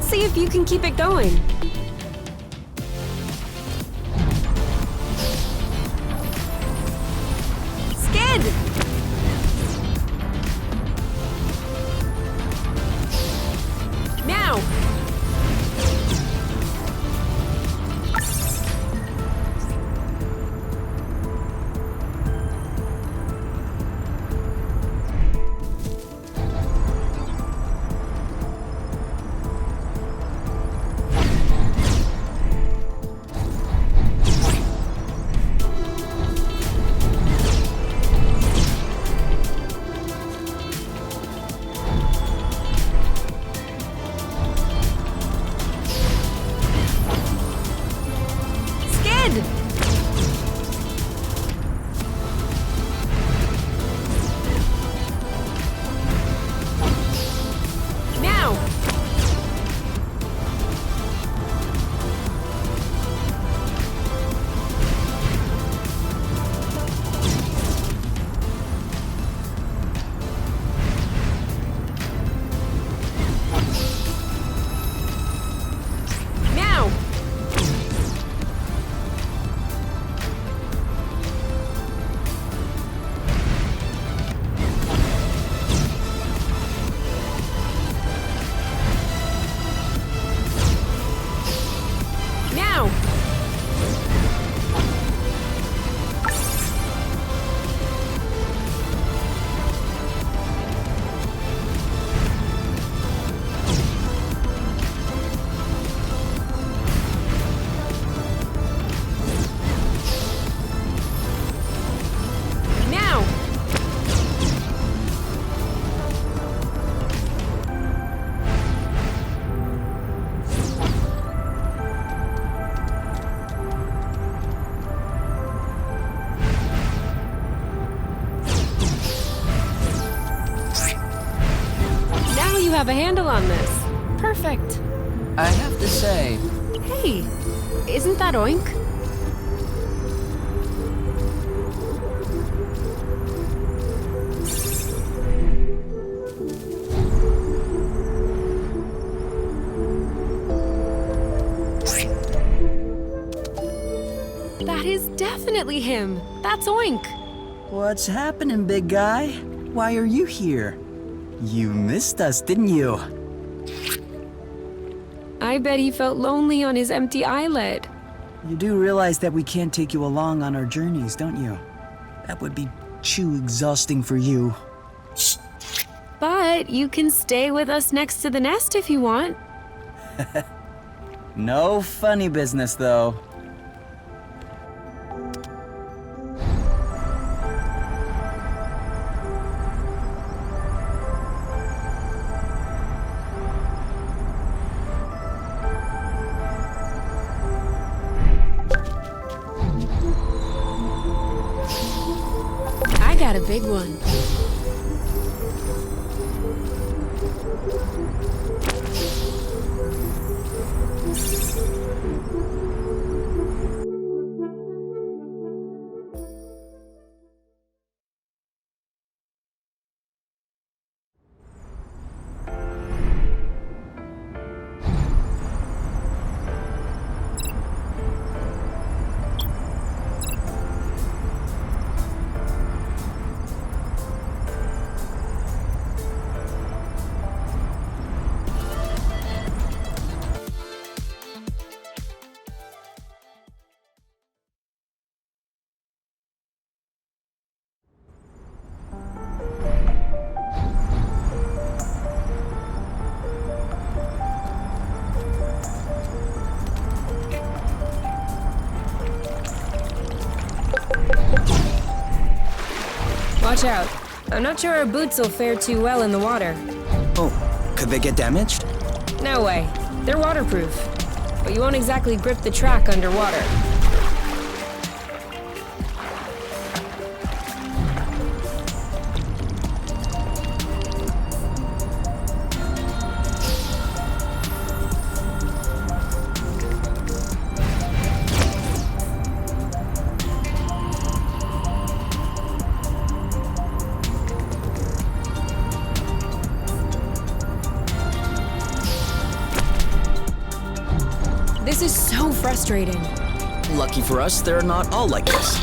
Let's see if you can keep it going. Skid! Now! Have a handle on this. Perfect. I have to say, Hey, isn't that Oink? That is definitely him. That's Oink. What's happening, big guy? Why are you here? You missed us, didn't you? I bet he felt lonely on his empty islet. You do realize that we can't take you along on our journeys, don't you? That would be too exhausting for you. But you can stay with us next to the nest if you want. No funny business, though. I got a big one. Watch out. I'm not sure our boots will fare too well in the water. Oh, could they get damaged? No way. They're waterproof. But you won't exactly grip the track underwater. This is so frustrating. Lucky for us, they're not all like this.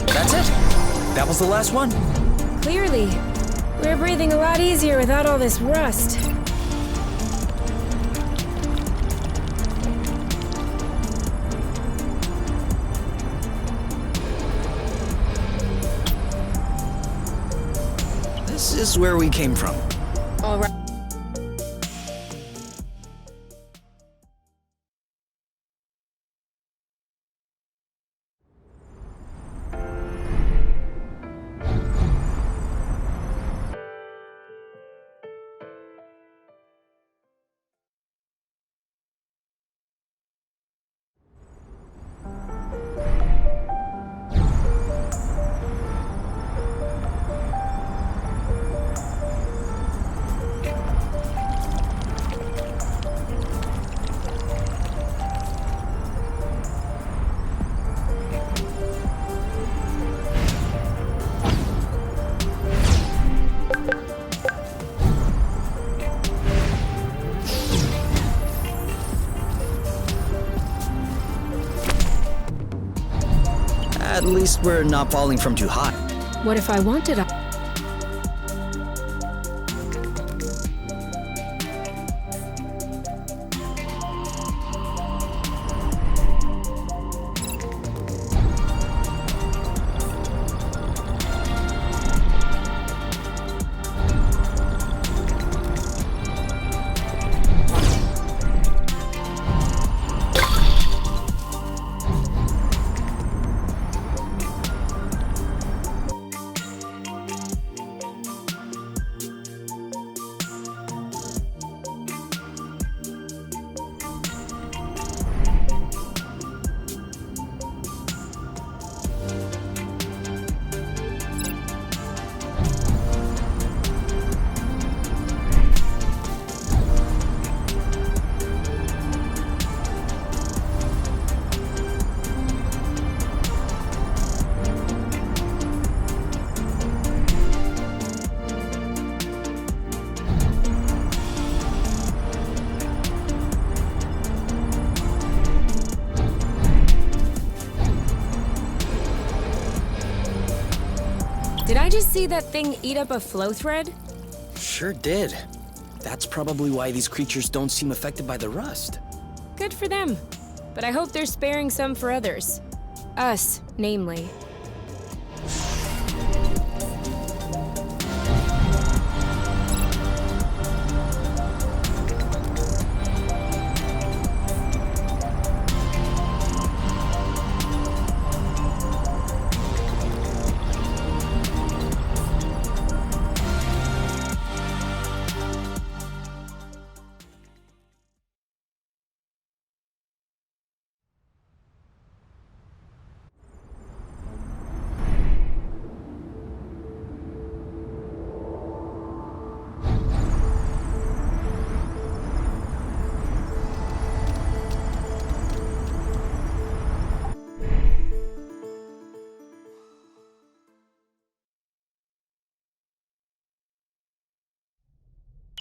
That's it. That was the last one. Clearly. We're breathing a lot easier without all this rust. This is where we came from. All right. At least we're not falling from too high. What if I wanted a... Did I just see that thing eat up a flow thread? Sure did. That's probably why these creatures don't seem affected by the rust. Good for them. But I hope they're sparing some for others. Us, namely.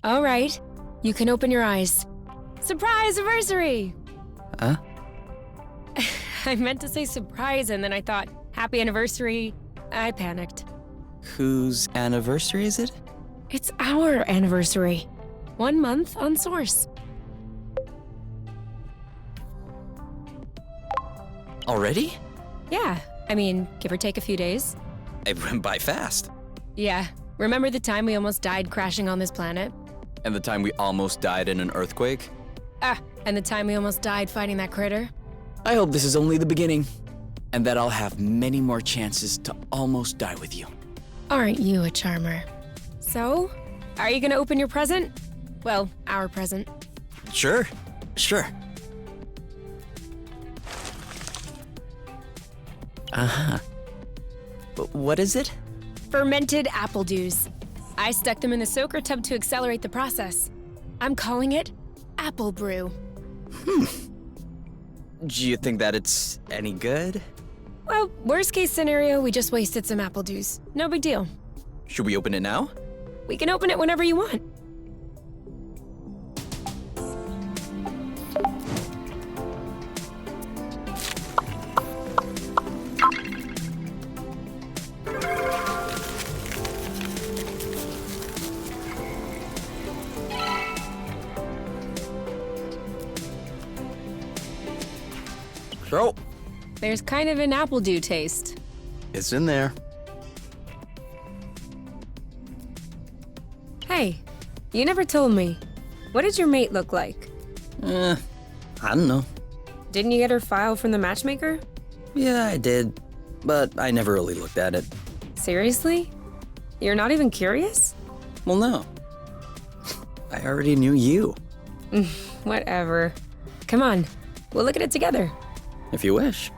All right, you can open your eyes. Surprise anniversary! Huh? I meant to say surprise, and then I thought, happy anniversary. I panicked. Whose anniversary is it? It's our anniversary. 1 month on Source. Already? Yeah, I mean, give or take a few days. It went by fast. Yeah, remember the time we almost died crashing on this planet? And the time we almost died in an earthquake? And the time we almost died fighting that critter? I hope this is only the beginning, and that I'll have many more chances to almost die with you. Aren't you a charmer? So, Are you gonna open your present? Well, our present. Sure. Uh-huh. What is it? Fermented apple dews. I stuck them in the soaker tub to accelerate the process. I'm calling it apple brew. Do you think that it's any good? Well, worst case scenario, we just wasted some apple dews. No big deal. Should we open it now? We can open it whenever you want. Oh, There's kind of an apple dew taste. it's in there. Hey, you never told me. What did your mate look like? I don't know. Didn't you get her file from the matchmaker? Yeah, I did, but I never really looked at it. Seriously? You're not even curious? Well, no. I already knew you, Whatever. Come on, we'll look at it together. if you wish.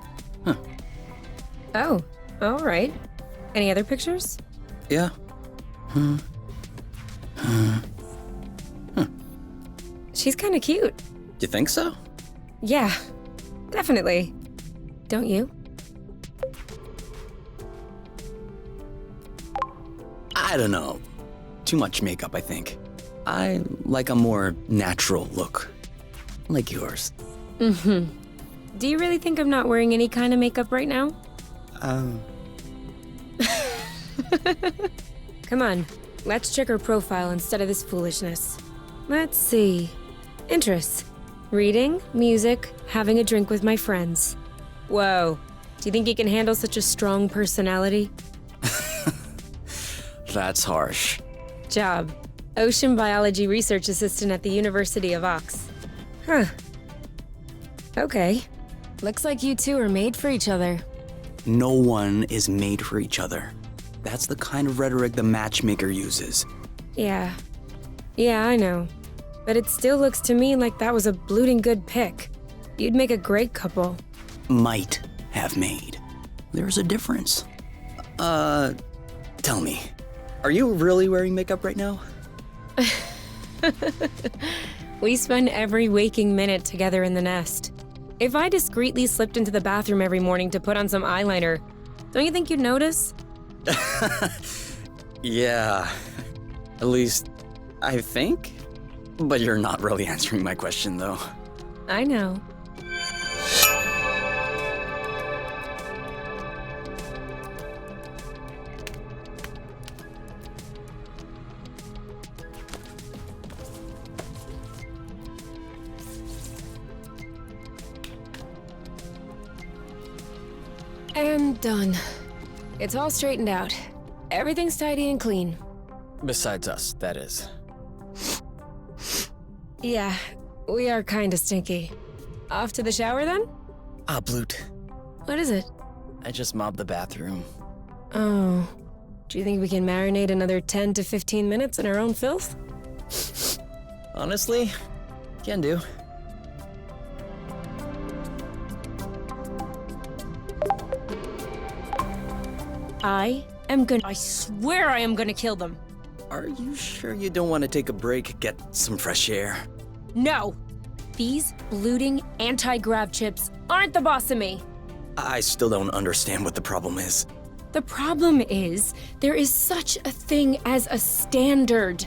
Oh, all right. Any other pictures? Yeah. She's kind of cute. You think so? Yeah, definitely. Don't you? I don't know. Too much makeup, I think. I like a more natural look. Like yours. Do you really think I'm not wearing any kind of makeup right now? Come on, let's check her profile instead of this foolishness. Let's see. Interests. Reading, music, having a drink with my friends. Whoa. Do you think you can handle such a strong personality? That's harsh. Job. Ocean biology research assistant at the University of Ox. Huh. Okay. Looks like you two are made for each other. No one is made for each other. That's the kind of rhetoric the matchmaker uses. Yeah. Yeah, I know. But it still looks to me like that was a blooting good pick. You'd make a great couple. Might have made. There's a difference. Tell me, are you really wearing makeup right now? We spend every waking minute together in the nest. If I discreetly slipped into the bathroom every morning to put on some eyeliner, don't you think you'd notice? Yeah. At least, I think. But you're not really answering my question, though. I know. And done. It's all straightened out. Everything's tidy and clean. Besides us, that is. Yeah, we are kinda stinky. Off to the shower then? Ah, Bloot. What is it? I just mopped the bathroom. Oh. Do you think we can marinate another 10 to 15 minutes in our own filth? Honestly, can do. I swear I am gonna kill them. Are you sure you don't want to take a break, get some fresh air? No! These blooting anti-grav chips aren't the boss of me. I still don't understand what the problem is. The problem is, there is such a thing as a standard.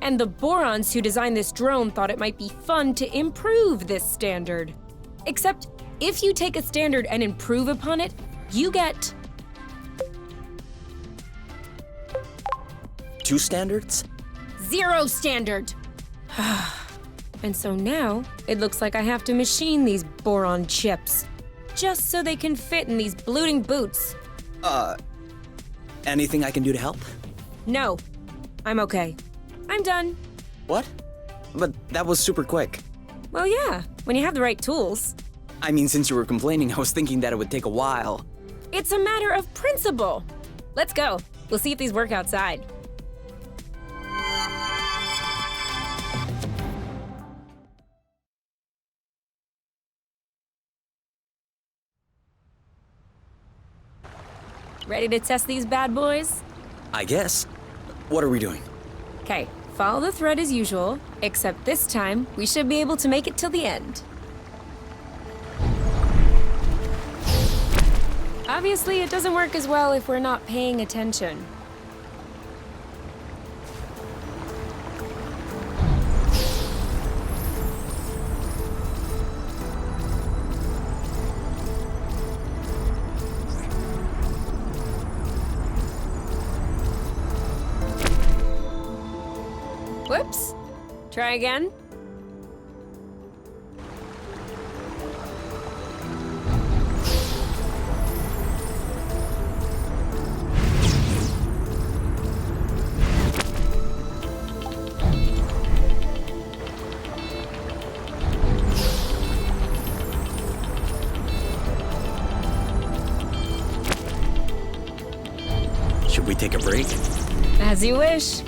And the Borons who designed this drone thought it might be fun to improve this standard. Except, if you take a standard and improve upon it, you get 2 standards? 0 standard. And so now, it looks like I have to machine these boron chips. Just so they can fit in these blooting boots. Anything I can do to help? No, I'm okay. I'm done. What? But that was super quick. Well, yeah, when you have the right tools. I mean, since you were complaining, I was thinking that it would take a while. It's a matter of principle. Let's go. We'll see if these work outside. Ready to test these bad boys? I guess. What are we doing? Okay, follow the thread as usual, except this time, we should be able to make it till the end. Obviously, it doesn't work as well if we're not paying attention. Whoops. Try again. Should we take a break? As you wish.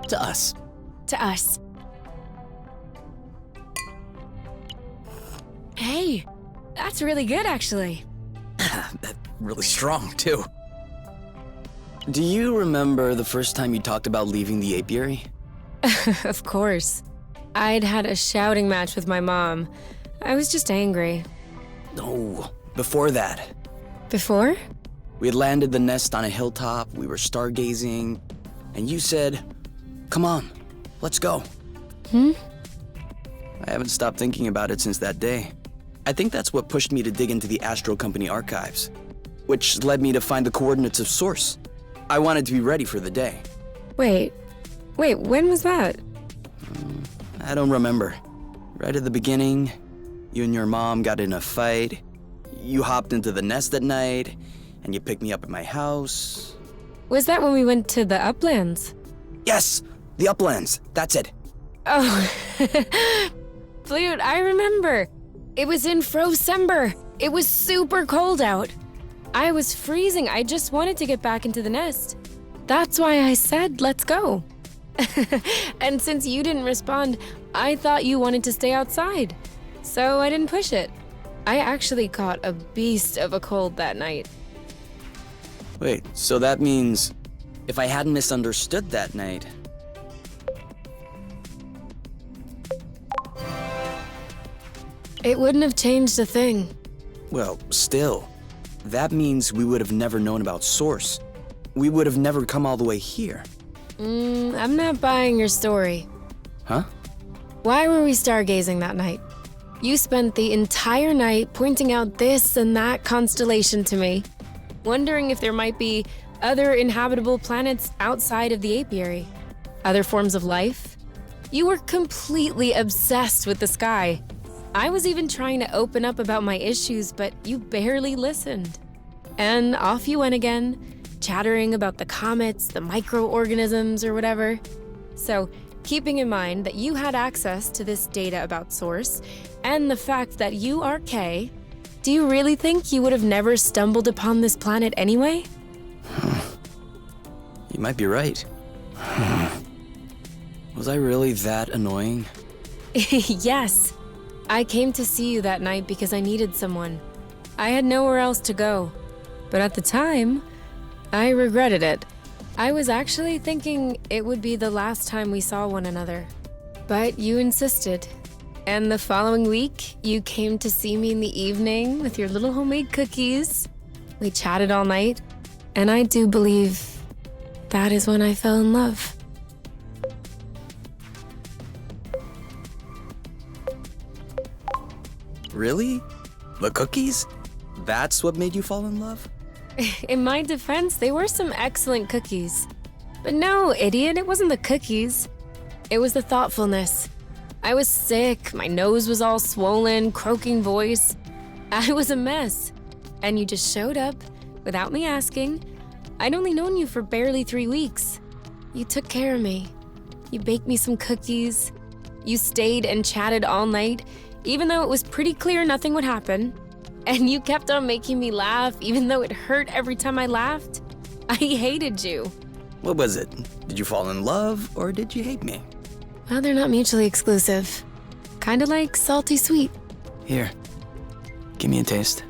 To us. To us. Hey, that's really good, actually. That's really strong, too. Do you remember the first time you talked about leaving the apiary? Of course. I'd had a shouting match with my mom. I was just angry. No, before that. Before? We had landed the nest on a hilltop, we were stargazing, and you said, "Come on, let's go." I haven't stopped thinking about it since that day. I think that's what pushed me to dig into the Astro Company archives, which led me to find the coordinates of Source. I wanted to be ready for the day. Wait, when was that? I don't remember. Right at the beginning, you and your mom got in a fight. You hopped into the nest at night, and you picked me up at my house. Was that when we went to the uplands? Yes, the uplands, that's it. Oh, Flute, I remember. It was in Frocember. It was super cold out. I was freezing. I just wanted to get back into the nest. That's why I said, let's go. And since you didn't respond, I thought you wanted to stay outside. So I didn't push it. I actually caught a beast of a cold that night. Wait, so that means if I hadn't misunderstood that night... It wouldn't have changed a thing. Well, still, that means we would have never known about Source. We would have never come all the way here. I'm not buying your story. Huh? Why were we stargazing that night? You spent the entire night pointing out this and that constellation to me, wondering if there might be other inhabitable planets outside of the apiary, other forms of life. You were completely obsessed with the sky. I was even trying to open up about my issues, but you barely listened. And off you went again, chattering about the comets, the microorganisms, or whatever. So, keeping in mind that you had access to this data about Source, and the fact that you are K, do you really think you would have never stumbled upon this planet anyway? You might be right. Was I really that annoying? Yes. I came to see you that night because I needed someone. I had nowhere else to go. But at the time, I regretted it. I was actually thinking it would be the last time we saw one another. But you insisted. And the following week, you came to see me in the evening with your little homemade cookies. We chatted all night, and I do believe that is when I fell in love. Really? The cookies? That's what made you fall in love? In my defense, they were some excellent cookies. But no, idiot, it wasn't the cookies. It was the thoughtfulness. I was sick, my nose was all swollen, croaking voice. I was a mess. And you just showed up, without me asking. I'd only known you for barely 3 weeks. You took care of me. You baked me some cookies. You stayed and chatted all night, even though it was pretty clear nothing would happen. And you kept on making me laugh, even though it hurt every time I laughed. I hated you. What was it? Did you fall in love, or did you hate me? Well, they're not mutually exclusive. Kinda like salty sweet. Here, give me a taste.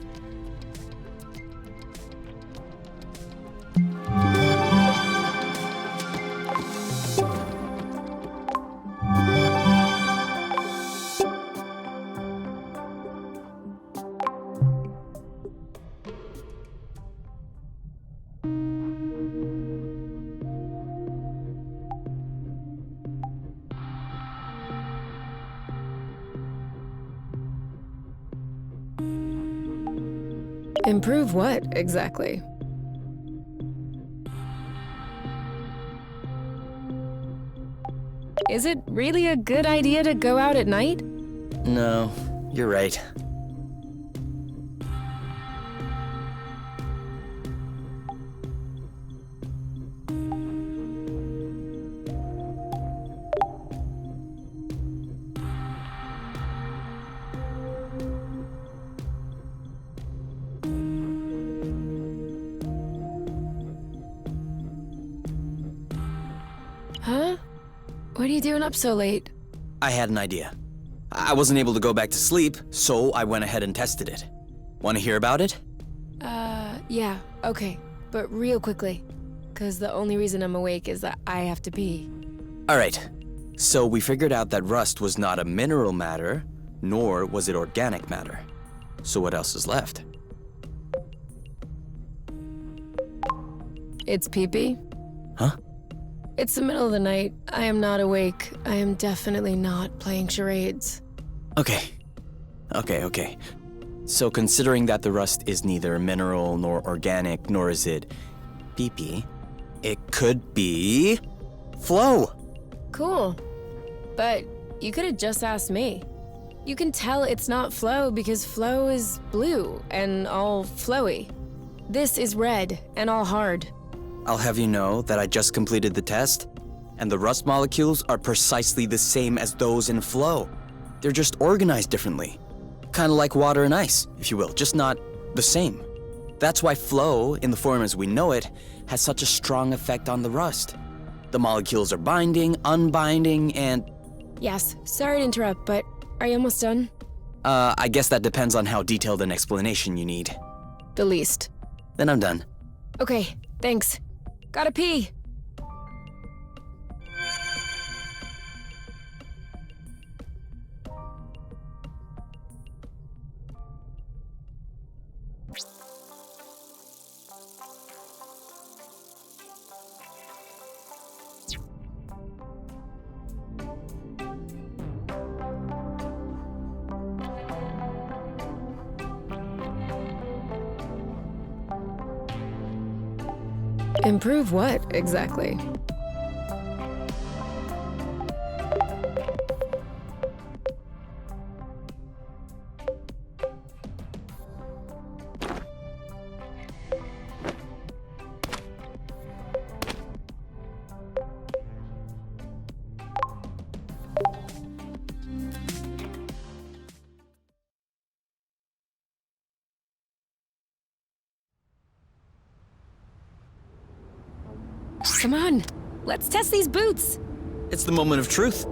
Improve what, exactly? Is it really a good idea to go out at night? No, you're right. Huh? What are you doing up so late? I had an idea. I wasn't able to go back to sleep, so I went ahead and tested it. Want to hear about it? Yeah, okay. But real quickly. 'Cause the only reason I'm awake is that I have to pee. Alright, so we figured out that rust was not a mineral matter, nor was it organic matter. So what else is left? It's pee-pee? Huh? It's the middle of the night. I am not awake. I am definitely not playing charades. Okay. Okay. So considering that the rust is neither mineral nor organic, nor is it pee-pee, it could be flow. Cool. But you could have just asked me. You can tell it's not flow because flow is blue and all flowy. This is red and all hard. I'll have you know that I just completed the test, and the rust molecules are precisely the same as those in flow. They're just organized differently. Kind of like water and ice, if you will, just not the same. That's why flow, in the form as we know it, has such a strong effect on the rust. The molecules are binding, unbinding, and... Yes, sorry to interrupt, but are you almost done? I guess that depends on how detailed an explanation you need. The least. Then I'm done. Okay, thanks. Gotta pee. Improve what, exactly? Come on, let's test these boots. It's the moment of truth.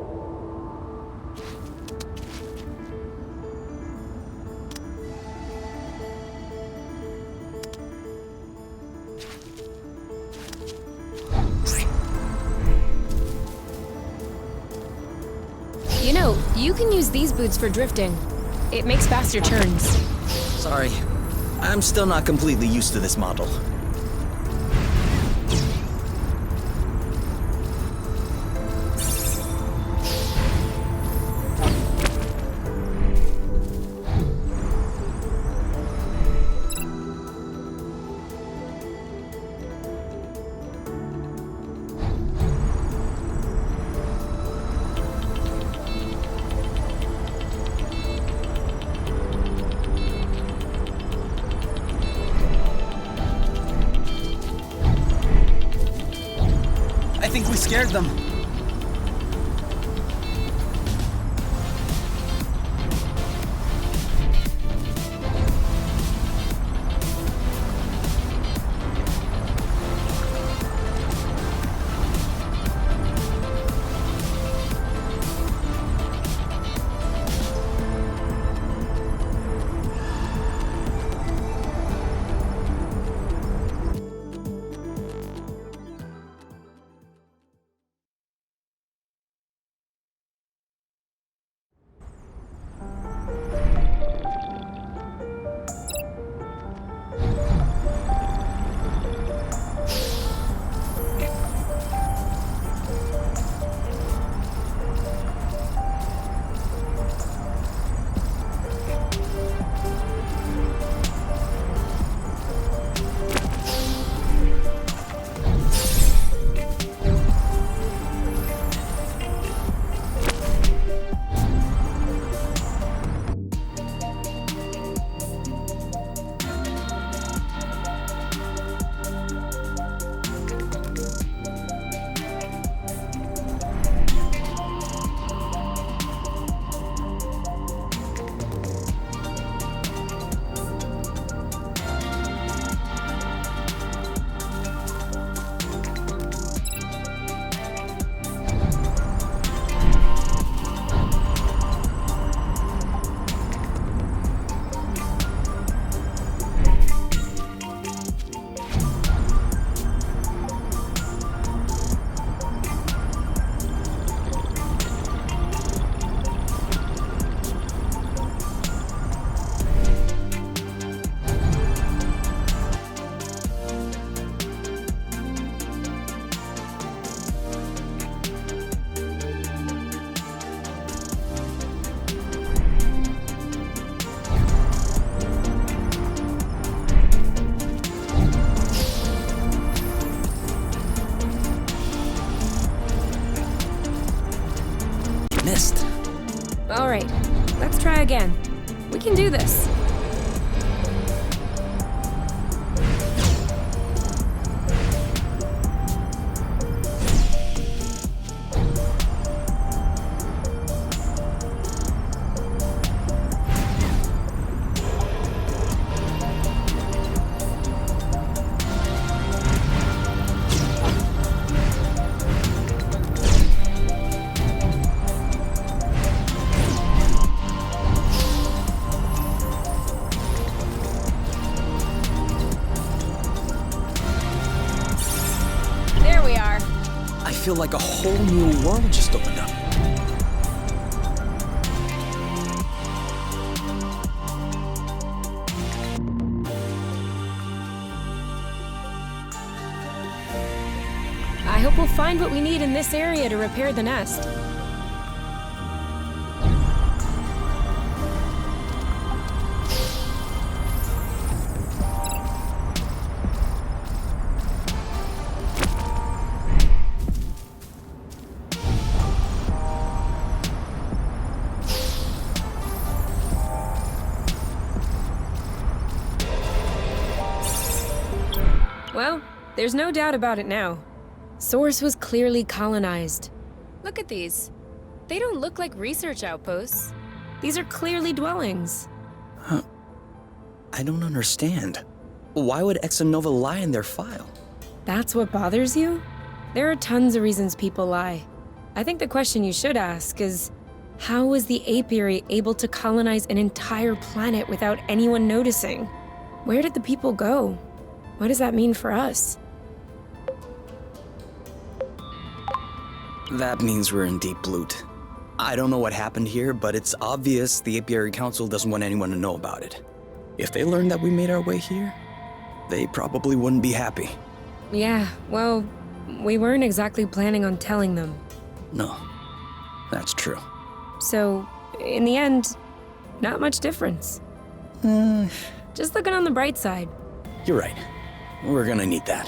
You know, you can use these boots for drifting. It makes faster turns. Sorry, I'm still not completely used to this model. I think we scared them. Missed. All right, let's try again. We can do this. There we are. I feel like a whole new world just opened up. I hope we'll find what we need in this area to repair the nest. Well, there's no doubt about it now. Source was clearly colonized. Look at these. They don't look like research outposts. These are clearly dwellings. I don't understand. Why would Exonova lie in their file? That's what bothers you? There are tons of reasons people lie. I think the question you should ask is, how was the apiary able to colonize an entire planet without anyone noticing? Where did the people go? What does that mean for us? That means we're in deep loot. I don't know what happened here, but it's obvious the Apiary Council doesn't want anyone to know about it. If they learned that we made our way here, they probably wouldn't be happy. Yeah, well, we weren't exactly planning on telling them. No, that's true. So, in the end, not much difference. Just looking on the bright side. You're right. We're gonna need that.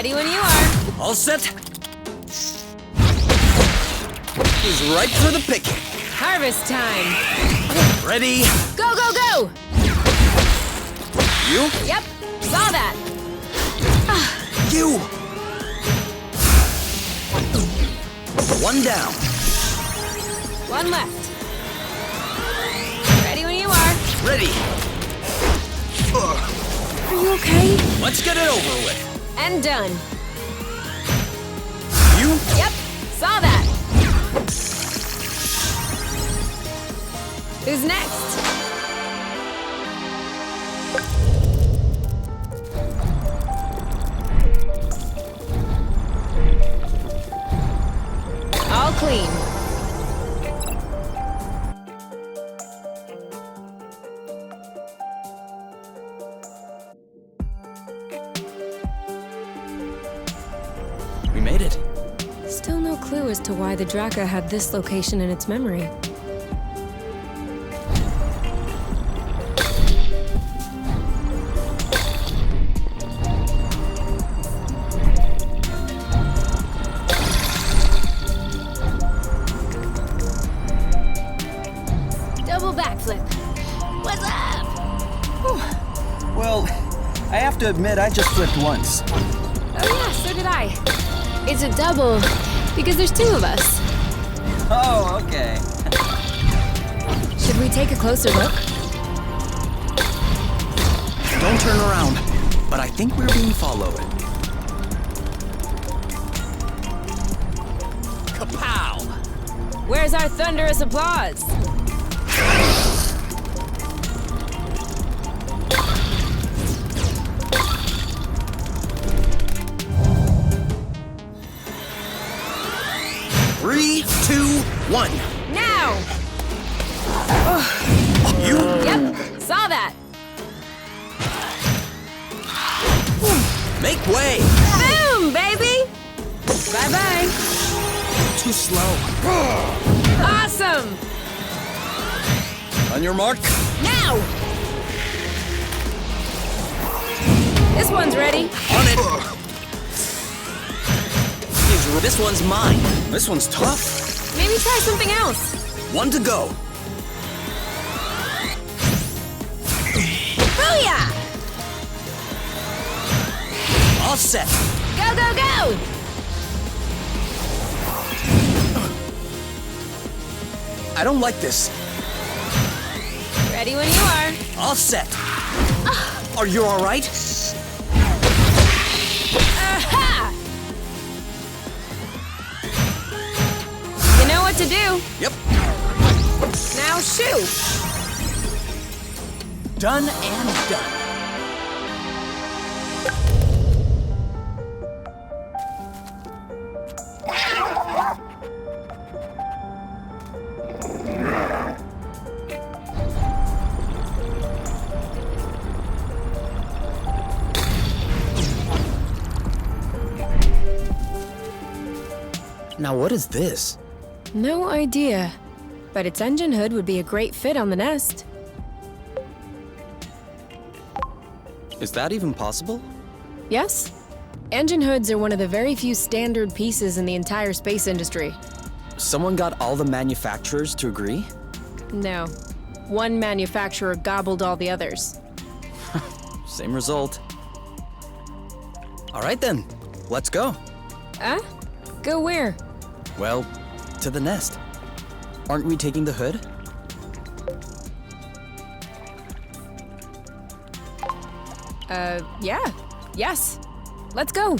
Ready when you are. All set? He's ripe for the picking. Harvest time. Ready? Go, go, go! You? Yep, saw that. You! One down. One left. Ready when you are. Ready. Are you okay? Let's get it over with. And done. You? Yep, saw that. Who's next? All clean. We made it. Still no clue as to why the Draka had this location in its memory. Double backflip. What's up? Well, I have to admit, I just flipped once. Oh yeah, so did I. It's a double because there's two of us. Oh, okay. Should we take a closer look? Don't turn around, but I think we're being followed. Kapow! Where's our thunderous applause? Three, two, one. Now! You? Yep, saw that. Make way! Boom, baby! Bye-bye. Too slow. Awesome! On your mark. Now! This one's ready. On it. This one's mine. This one's tough. Maybe try something else. One to go. Booyah! All set. Go, go, go! I don't like this. Ready when you are. All set. Are you all right? Aha! You know what to do. Yep. Now shoot. Done and done. Now what is this? No idea. But its engine hood would be a great fit on the nest. Is that even possible? Yes? Engine hoods are one of the very few standard pieces in the entire space industry. Someone got all the manufacturers to agree? No. One manufacturer gobbled all the others. Same result. All right then, let's go. Go where? Well, to the nest. Aren't we taking the hood? Yeah. Yes. Let's go.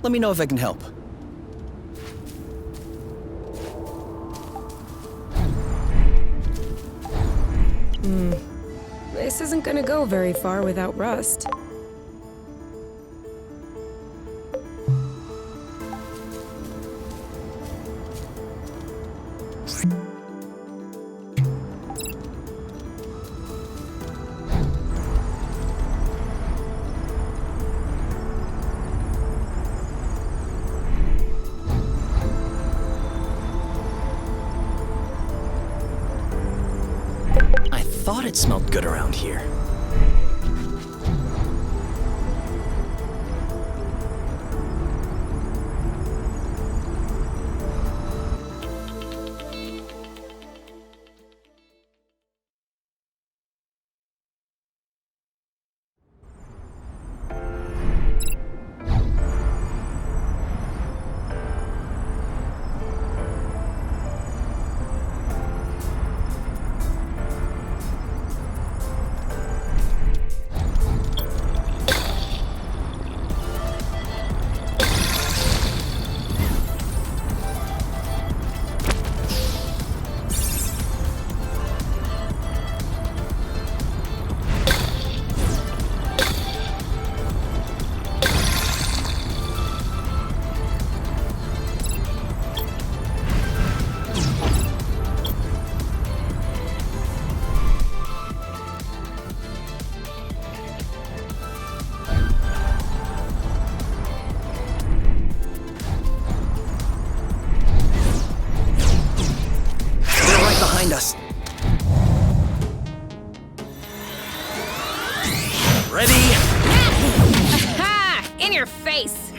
Let me know if I can help. This isn't gonna go very far without rust. I thought it smelled good around here. Us. Ready? Ha! In your face!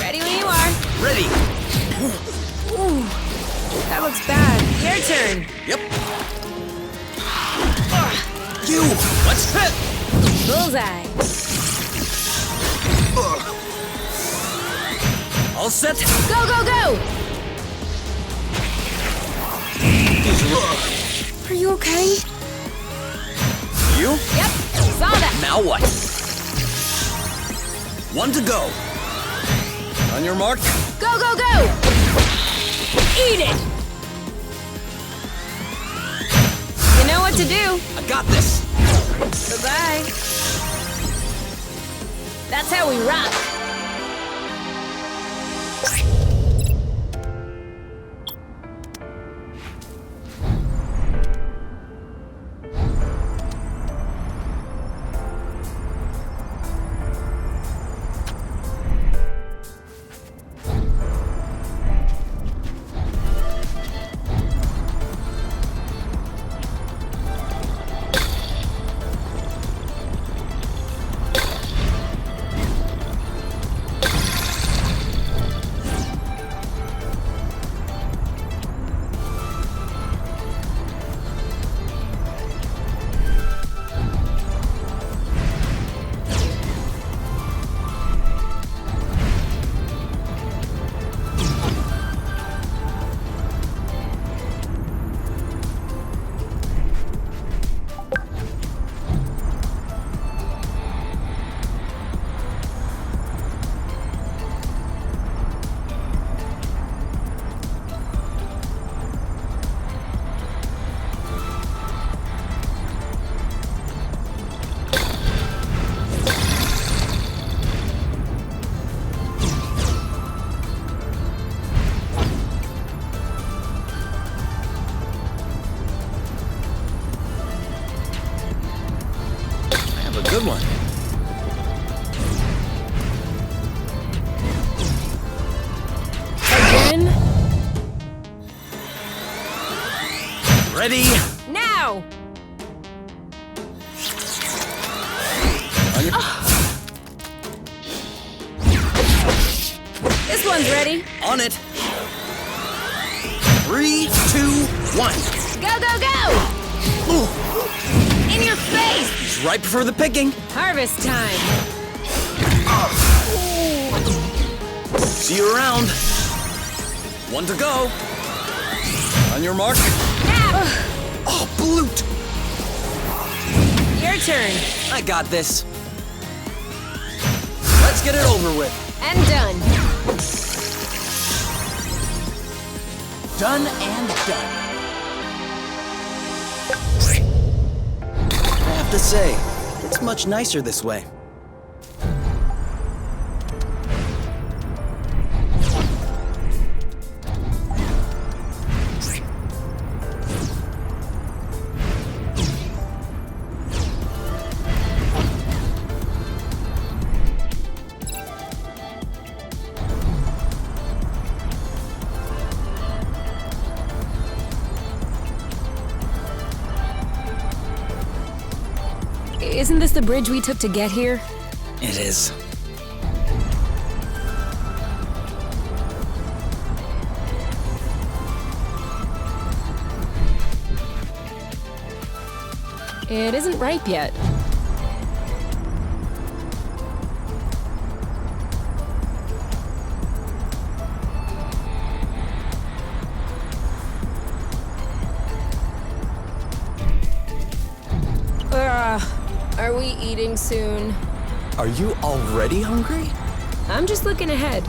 Ready when you are. Ready. Ooh, that looks bad. Your turn. Yep. You. Let's hit. Bullseye. All set. Go, go, go! Are you okay? You? Yep, saw that. Now what? One to go. On your mark. Go, go, go! Eat it! You know what to do. I got this. Bye-bye. That's how we rock. in. Ready? Now! On your... This one's ready. On it. 3, 2, 1. Go, go, go! Ooh, In your face! it's ripe for the picking. Harvest time. See you around. 1 to go. On your mark. Now! Oh, bloot! Your turn. I got this. Let's get it over with. And done. Done and done. I have to say, it's much nicer this way. Isn't this the bridge we took to get here? It is. It isn't ripe yet. Are we eating soon? Are you already hungry? I'm just looking ahead.